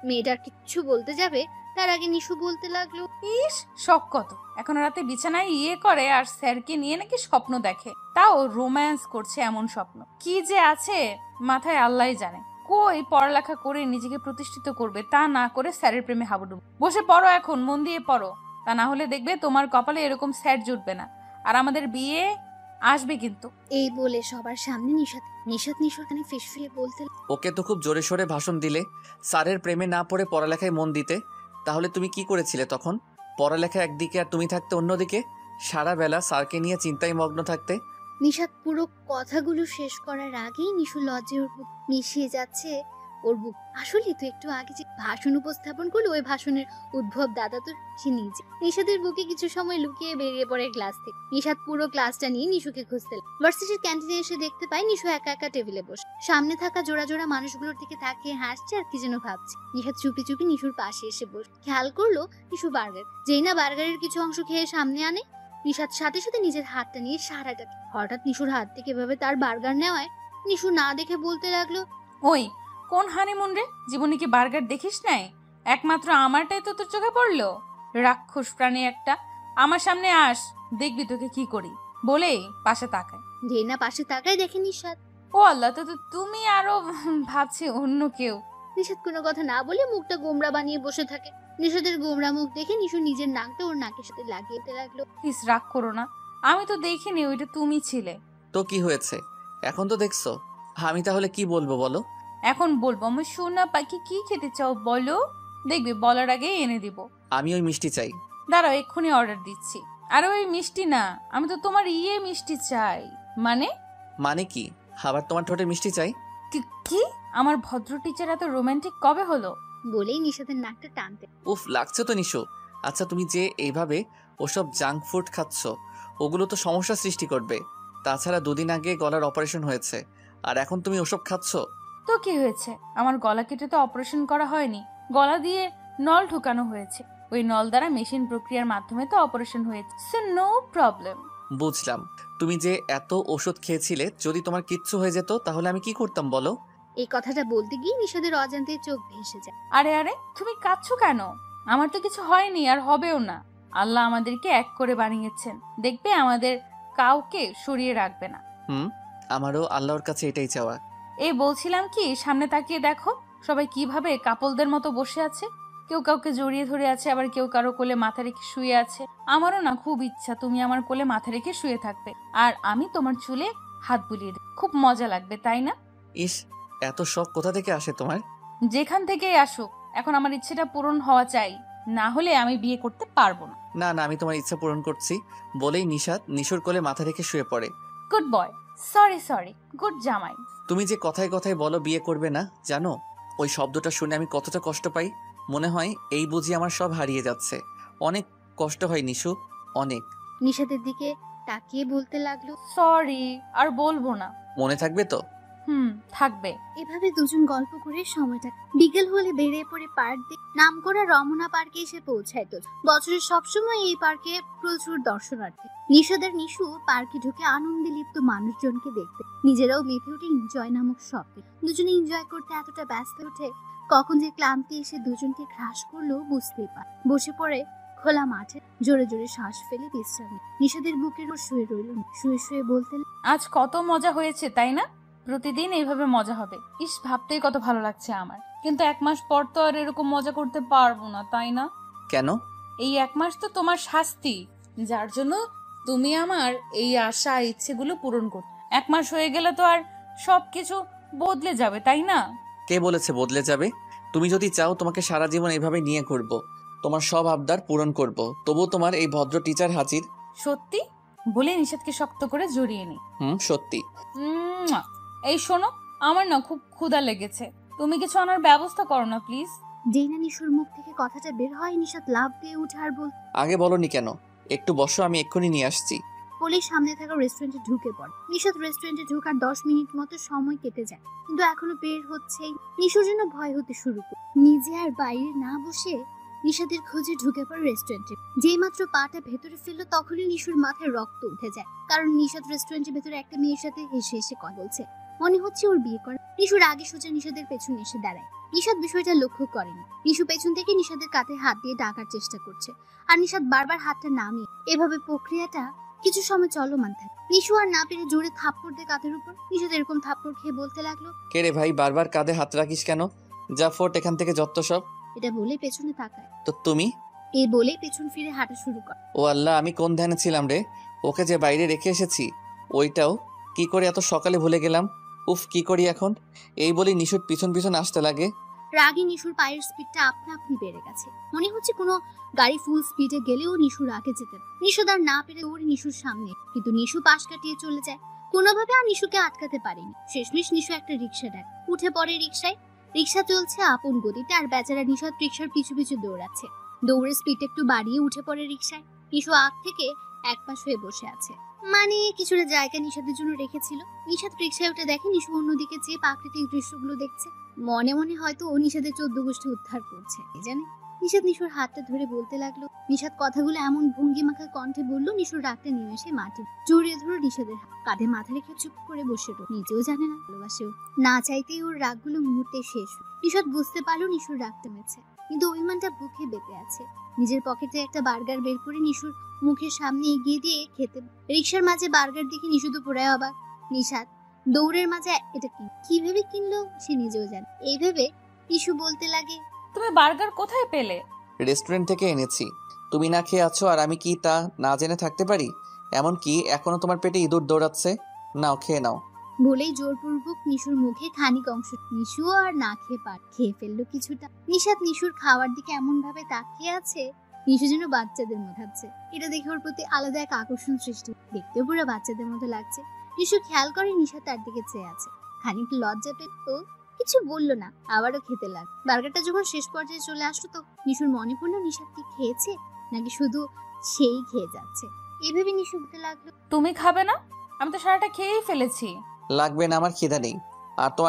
মেয়েটা কিচ্ছু বলতে যাবে তার আগে নিশু বলতে লাগলো, ইস শখ কত, এখন রাতে বিছানায় করে আর স্যারকে নিয়ে নাকি স্বপ্ন দেখে, তাও রোম্যান্স করছে। এমন স্বপ্ন কি যে আছে মাথায় আল্লাহই জানে। কই পড়ালেখা করে নিজেকে প্রতিষ্ঠিত করবে, তা না করে স্যারের প্রেমে হাবুডুবু। বসে পড়ো, এখন মন দিয়ে পড়ো, তা না হলে দেখবে তোমার কপালে এরকম স্যার জুটবে না, আর আমাদের বিয়ে আসবে কিন্তু। এই বলে সবার সামনে নিশাত নিশুর কানে ফিসফিসে বলতে, ওকে তো খুব জোরে সোরে ভাষণ দিলে স্যারের প্রেমে না পড়ে পড়ালেখায় মন দিতে। তাহলে তুমি কি করেছিলে তখন? পড়ালেখা একদিকে আর তুমি থাকতে অন্যদিকে, সারা বেলা স্যারকে নিয়ে চিন্তায় মগ্ন থাকতে। নিশাত পুরো কথাগুলো শেষ করার আগেই নিশু লজ্জায় ওর বুক মিশিয়ে যাচ্ছে। ওর বুক আসলে তো একটু আগে যে ভাষণ উপস্থাপন করলো, ওই ভাষণের উদ্ভব দাদা তো সে নিজে। নিশাতের বুকে কিছু সময় লুকিয়ে বেরিয়ে পড়ে ক্লাস থেকে। নিশাত পুরো ক্লাসটা নিয়ে নিশুকে খুঁজতে ভার্সিটির ক্যান্টিনে এসে দেখতে পায় নিশু একা একা টেবিলে বসে, সামনে থাকা জোড়া জোড়া মানুষগুলোর দিকে তাকিয়ে হাসছে আর কি যেন ভাবছে। নিশাত চুপি চুপি নিশুর পাশে এসে বসে খেয়াল করলো নিশু বার্গার, যেই না বার্গারের কিছু অংশ খেয়ে সামনে আনে, নিশাত সাথে সাথে নিজের হাতটা নিয়ে সারাটা। হঠাৎ নিশুর হাত থেকে এভাবে তার বার্গার নেওয়ায় নিশু না দেখে বলতে লাগলো, ওই কোন হানিমুন রে, জীবনে কি বার্গার দেখিস নাই? একমাত্র আমারটাই তো তোর চোখে পড়লো, রাক্ষস প্রাণী একটা। আমার সামনে আস, দেখবি তোকে কি করি, বলেই পাশে তাকায়। যেই না পাশে তাকায় দেখে নিশাত। ও আল্লাহ, তো তুমি আরো ভাবছি অন্য কেউ। নিশাত কোনো কথা না বলে মুখটা গোমড়া বানিয়ে বসে থাকে। নিশাতের গোমড়া মুখ দেখে নিশু নিজের নাকটা ওর নাকের সাথে লাগিয়ে লাগলো। প্লিজ রাগ করো না, আমি তো দেখিনি ওইটা তুমি ছিলে। তো কি হয়েছে, এখন তো দেখছো। আমি তাহলে কি বলবো বলো? এখন বলবো আমার সোনা পাখি কি খেতে চাও বলো, দেখবি বলার আগে এনে দিব। আমি ওই মিষ্টি চাই। দাঁড়াও এক্ষুনি অর্ডার দিচ্ছি। আর ওই মিষ্টি না, আমি তো তোমার মিষ্টি চাই। মানে কি আবার তোমার ঠোঁটে মিষ্টি চাই? কি আমার ভদ্র টিচার এত রোমান্টিক কবে হলো? বলেই নিশাতের নাকটা টানতে। উফ, লাগছে তো নিশো। আচ্ছা, তুমি যে এইভাবে ওসব জাঙ্ক ফুড খাচ্ছ, ওগুলো তো সমস্যা সৃষ্টি করবে। তাছাড়া 2 দিন আগে গলার অপারেশন হয়েছে, আর এখন তুমি ওসব খাচ্ছ। তো কি হয়েছে, আমার গলা কেটে তো অপারেশন করা হয়নি, গলা দিয়ে নল ঢুকানো হয়েছে। ওই নল দ্বারা মেশিন প্রক্রিয়ার মাধ্যমে তো অপারেশন হয়েছে, সো নো প্রবলেম। বুঝলাম। তুমি যে এত ওষুধ খেয়েছিলে, যদি তোমার কিচ্ছু হয়ে যেত তাহলে আমি কি করতাম বলো? এই কথাটা বলতে গিয়ে নিশাদের অজান্তে চোখ ভেসে যায়। আরে আরে তুমি কাঁদছো কেন? আমার তো কিছু হয়নি আর হবেও না। আল্লাহ আমাদেরকে এক করে বানিয়েছেন, দেখবে আমাদের কাউকে সরিয়ে রাখবে না। আমারও আল্লাহর কাছে এটাই চাওয়া। এই বলছিলাম কি, সামনে তাকিয়ে দেখো সবাই কিভাবে কাপলদের মতো বসে আছে। কেউ কাউকে জড়িয়ে ধরে আছে, আবার কেউ কারো কোলে মাথা রেখে শুয়ে আছে। আমারও না খুব ইচ্ছা তুমি আমার কোলে মাথা রেখে শুয়ে থাকবে, আর আমি তোমার চুলে হাত বুলিয়ে দেব। খুব মজা লাগবে, তাই না? ইস, এত শখ কোথা থেকে আসে তোমার? যেখান থেকেই আসুক, এখন আমার ইচ্ছেটা পূরণ হওয়া চাই, না হলে আমি বিয়ে করতে পারবো না। না না, আমি তোমার ইচ্ছা পূরণ করছি বলেই নিশাত নিশুর কোলে মাথা রেখে শুয়ে পড়ে। গুড বয়, সরি গুড জামাই। তুমি যে কথায় কথায় বলো বিয়ে করবে না, জানো ওই শব্দটা শুনে আমি কতটা কষ্ট পাই। মনে হয় এই বুঝি আমার সব হারিয়ে যাচ্ছে। অনেক কষ্ট হয় নিশু, অনেক। নিশাতের দিকে তাকিয়ে বলতে লাগলো, সরি, আর বলবো না। মনে থাকবে তো? থাকবে। এভাবে দুজন গল্প করে সময়টা বিকেল হলে বেরিয়ে পড়ে পার্ক দিয়ে নামকরা রমনা পার্কে এসে পৌঁছায়। তো বছরের সবসময় এই পার্কে প্রচুর দর্শনার্থী। নিশাদের নিশু পার্কে ঢুকে আনন্দে লিপ্ত মানুষজনকে দেখতে নিজেরাও মেতে ওঠে এনজয় নামক শব্দে। দুজনে এনজয় করতে এতটা ব্যস্ত ওঠে, কখন যে ক্লান্তি এসে দুজনকে গ্রাস করলো বুঝতেই পারে। বসে পড়ে খোলা মাঠে জোরে জোরে শ্বাস ফেলে বিশ্রাম নেয়। নিশাদের বুকের ওপর শুয়ে রইল, শুয়ে শুয়ে বলতে, আজ কত মজা হয়েছে তাই না? প্রতিদিন এইভাবে মজা হবে, ইস ভাবতেই কত ভালো লাগছে আমার। কিন্তু 1 মাস পর তো আর এরকম মজা করতে পারবো না, তাই না? কেন? এই 1 মাস তো তোমার শাস্তি, যার জন্য তুমি আমার এই আশা ইচ্ছেগুলো পূরণ করো। 1 মাস হয়ে গেলে তো আর সবকিছু বদলে যাবে, তাই না? কে বলেছে বদলে যাবে? তুমি যদি চাও তোমাকে সারা জীবন এইভাবে নিয়ে ঘুরব, তোমার সব আবদার পূরণ করব, তবু তোমার এই ভদ্র টিচার হাজির। সত্যি? বলে নিষাদকে শক্ত করে জড়িয়ে নি। সত্যি। এই শোনো, আমার না খুব ক্ষুধা লেগেছে, তুমি কিছু আনার ব্যবস্থা করো না প্লিজ। যেইনা নিশুর মুখ থেকে কথাটা বের হয়, নিশাত লাফ দিয়ে উঠে আর বল, আগে বলনি কেন? একটু বসো, আমি এক্ষুনি নিয়ে আসছি। বলেই সামনে থাকা রেস্টুরেন্টে ঢুকে পড়ে। নিশাত রেস্টুরেন্টে ঢোকার 10 মিনিট মতো সময় কেটে যায়, কিন্তু এখনো বের হচ্ছেই। নিশুর জন্য ভয় হতে শুরু করে নিজে আর বাইরে না বসে নিশাতের খোঁজে ঢুকে পড়ে রেস্টুরেন্টে। যেই মাত্র পাটা ভেতরে ফেললো তখনই নিশুর মাথায় রক্ত উঠে যায়, কারণ নিশাত রেস্টুরেন্টের ভেতরে একটা মেয়ের সাথে হেসে হেসে কথা বলছে। মনে হচ্ছে ওর বিয়ে করে। নিশুর আগে সোজা নিশাতের পেছনে এসে দাঁড়ায়। নিশাত বিষয়টা লক্ষ্য করেনি। নিশু পেছন থেকে নিশাতের কাঁধে হাত দিয়ে ডাকার চেষ্টা করছে, আর নিশাত বারবার হাতটা নামিয়ে। এভাবে প্রক্রিয়াটা কিছু সময় চলমান থাকে। নিশু আর না পেরে জোরে থাপ্পড় দিয়ে কাঁধের উপর। নিশাত এরকম থাপ্পড় খেয়ে বলতে লাগলো, কে রে ভাই, বারবার কাঁধে হাত রাখিস কেন? যা ফোট এখান থেকে, যত সব। এটা বলে পেছনে তাকায়। তো তুমি? এই বলে পেছন ফিরে হাঁটা শুরু করে। ও আল্লাহ, আমি কোন ধ্যানে ছিলাম রে? ওকে যে বাইরে রেখে এসেছি, ওইটাও কি করে এত সকালে ভুলে গেলাম। উফ, কি করি এখন? এই বলি নিশুর পিছন পিছন আসতে লাগে। রাগে নিশুর পায়ের স্পিডটা আপনা আপনি বেড়ে গেছে। মনে হচ্ছে কোনো গাড়ি ফুল স্পিডে গেলেও নিশুর আগে যেতে। নিশু তার না পেরে ওর নিশুর সামনে, কিন্তু নিশু পাশ কাটিয়ে চলে যায়। কোনোভাবে আর নিশুকে আটকাতে পারেনি। শেষমেশ নিশু একটা রিক্সা ডাক, উঠে পড়ে রিক্সায়। রিক্সা চলছে আপন গতিতে, আর বেচারা নিশাত রিক্সার পিছু পিছু দৌড়াচ্ছে। দৌড়ের স্পিড একটু বাড়িয়ে উঠে পড়ে রিক্সায়। নিশু আগ থেকে এক পাশ হয়ে বসে আছে, মানে কিছুটা জায়গা নিশাতের জন্য রেখেছিল। নিশাত রিক্সায় উঠে দেখে নিশু অন্যদিকে চেয়ে প্রাকৃতিক দৃশ্যগুলো দেখছে। মনে মনে হয়তো ও নিশাতের 14 গোষ্ঠী উদ্ধার করছে, জানে। নিশাত নিশুর হাতটা ধরে বলতে লাগলো। নিশাত কথাগুলো এমন ভঙ্গি মাখা কণ্ঠে বললো, নিশুর রাগটা নিমেষে মাটি জড়িয়ে ধরো নিশাতের কাঁধে মাথা রেখে চুপ করে বসে রইল। নিজেও জানে না ভালোবাসেও না, চাইতেই ওর রাগগুলো মুহূর্তে শেষ। নিশাত বুঝতে পারলো নিশুর রাগ থেমেছে, কিন্তু অভিমানটা বুকে বেঁধে আছে। নিজের পকেটে একটা বার্গার বের করে নিশুর মুখের সামনে এগিয়ে দিয়ে খেতে। রিক্সার মাঝে বার্গার দেখে নিশু তো পুরাই অবাক। নিশাত দৌড়ের মাঝে এটা কি ভেবে কিনলো সে নিজেও জানে। এই ভেবে নিশু বলতে লাগে, তুমি বার্গার কোথায় পেলে? রেস্টুরেন্ট থেকে এনেছি। তুমি না খেয়ে আছো আর আমি কি তা না জেনে থাকতে পারি? এমনকি এখনো তোমার পেটে ইঁদুর দৌড়াচ্ছে। নাও, খেয়ে নাও। বলেই জোরপূর্বক নিশুর মুখে খানিক অংশ নিশু আর না খেয়ে ফেললো কিছুটা। নিশাত নিশুর খাওয়ার দিকে এমন ভাবে তাকিয়ে আছে, নিশু যেন বাচ্চাদের মতো আছে। এটা দেখে ওর প্রতি আলাদা এক আকর্ষণ সৃষ্টি। দেখতেও পুরো বাচ্চাদের মতো লাগছে। নিশু খেয়াল করে নিশা তার দিকে চেয়ে আছে। খানিক লজ্জা পেত, কিছু বললো না, আবারও খেতে লাগ। বার্গারটা যখন শেষ পর্যায়ে চলে আসলো তো নিশুর মনে পড়লো নিশাত কি খেয়েছে, নাকি শুধু সেই খেয়ে যাচ্ছে। এভাবে নিশু বলতে লাগলো, তুমি খাবে না? আমি তো সারাটা খেয়েই ফেলেছি। লাগবে না, আমার খিদা নেই। আর তোমার